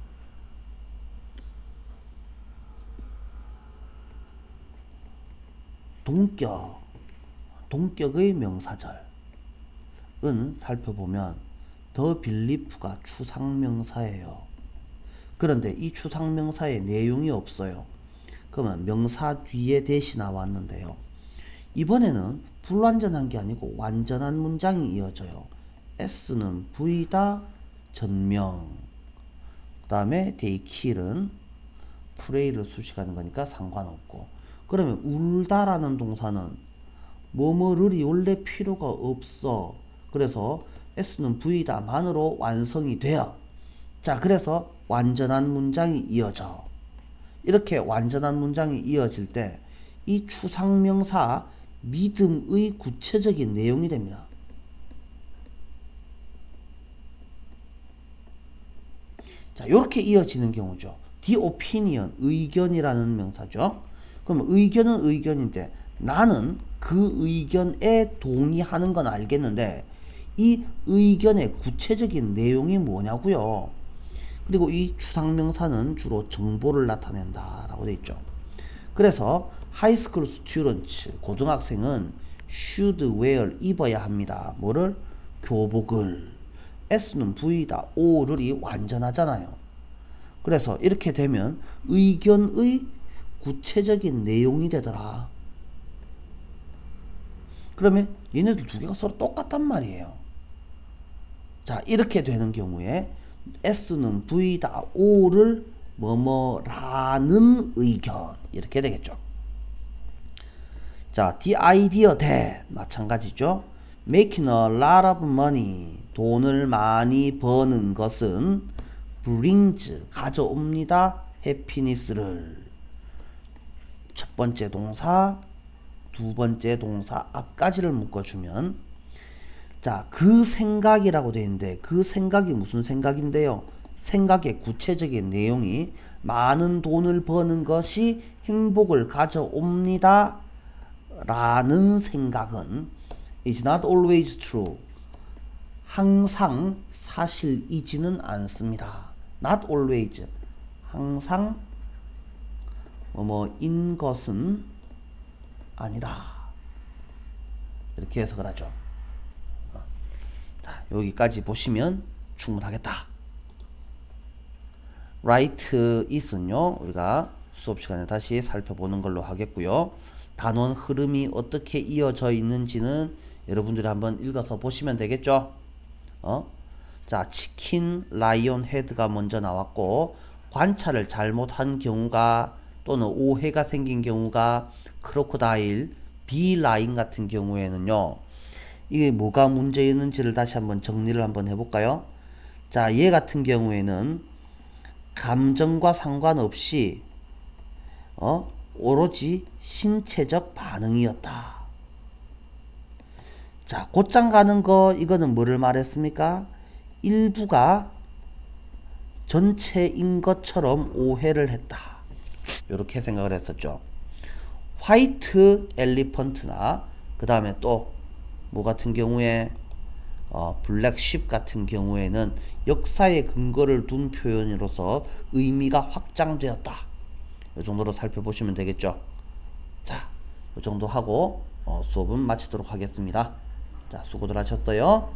S1: 동격의 명사절은 살펴보면 더 빌리프가 추상명사예요. 그런데 이 추상명사에 내용이 없어요. 그러면 명사 뒤에 대시 나왔는데요. 이번에는 불완전한 게 아니고 완전한 문장이 이어져요. S는 V다 전명, 그 다음에 they kill은 프레이를 수식하는 거니까 상관없고, 그러면 울다라는 동사는 뭐뭐를이 원래 필요가 없어. 그래서 S는 V다 만으로 완성이 돼요. 자, 그래서 완전한 문장이 이어져. 이렇게 완전한 문장이 이어질 때 이 추상명사 믿음의 구체적인 내용이 됩니다. 자, 이렇게 이어지는 경우죠. The opinion, 의견이라는 명사죠. 그럼 의견은 의견인데 나는 그 의견에 동의하는 건 알겠는데 이 의견의 구체적인 내용이 뭐냐고요. 그리고 이 추상명사는 주로 정보를 나타낸다 라고 되어 있죠. 그래서 하이스쿨 스튜던츠, 고등학생은 should wear, 입어야 합니다. 뭐를? 교복을. S는 V다. O를이 완전하잖아요. 그래서 이렇게 되면 의견의 구체적인 내용이 되더라. 그러면 얘네들 두 개가 서로 똑같단 말이에요. 자, 이렇게 되는 경우에 S는 V다. O를 뭐뭐라는 의견 이렇게 되겠죠. 자, the idea that 마찬가지죠. making a lot of money, 돈을 많이 버는 것은 brings, 가져옵니다. happiness를. 첫 번째 동사, 두 번째 동사 앞까지를 묶어주면, 자, 그 생각이라고 되어 있는데 그 생각이 무슨 생각인데요? 생각의 구체적인 내용이 많은 돈을 버는 것이 행복을 가져옵니다 라는 생각은 is not always true. 항상 사실이지는 않습니다. not always. 항상 뭐뭐인 것은 아니다. 이렇게 해석을 하죠. 자, 여기까지 보시면 충분하겠다. write is는요, 우리가 수업 시간에 다시 살펴보는 걸로 하겠고요. 단원 흐름이 어떻게 이어져 있는지는 여러분들이 한번 읽어서 보시면 되겠죠. 자, 치킨, 라이온 헤드가 먼저 나왔고, 관찰을 잘못한 경우가 또는 오해가 생긴 경우가 크로코다일, 비라인 같은 경우에는요, 이게 뭐가 문제였는지를 다시 한번 정리를 한번 해볼까요? 자, 얘 같은 경우에는 감정과 상관없이 오로지 신체적 반응이었다. 자, 곧장 가는 거 이거는 뭐를 말했습니까? 일부가 전체인 것처럼 오해를 했다. 이렇게 생각을 했었죠. 화이트 엘리펀트나 그 다음에 또 뭐 같은 경우에 블랙쉽 같은 경우에는 역사의 근거를 둔 표현으로서 의미가 확장되었다. 이 정도로 살펴보시면 되겠죠. 자, 이 정도 하고 수업은 마치도록 하겠습니다. 자, 수고들 하셨어요.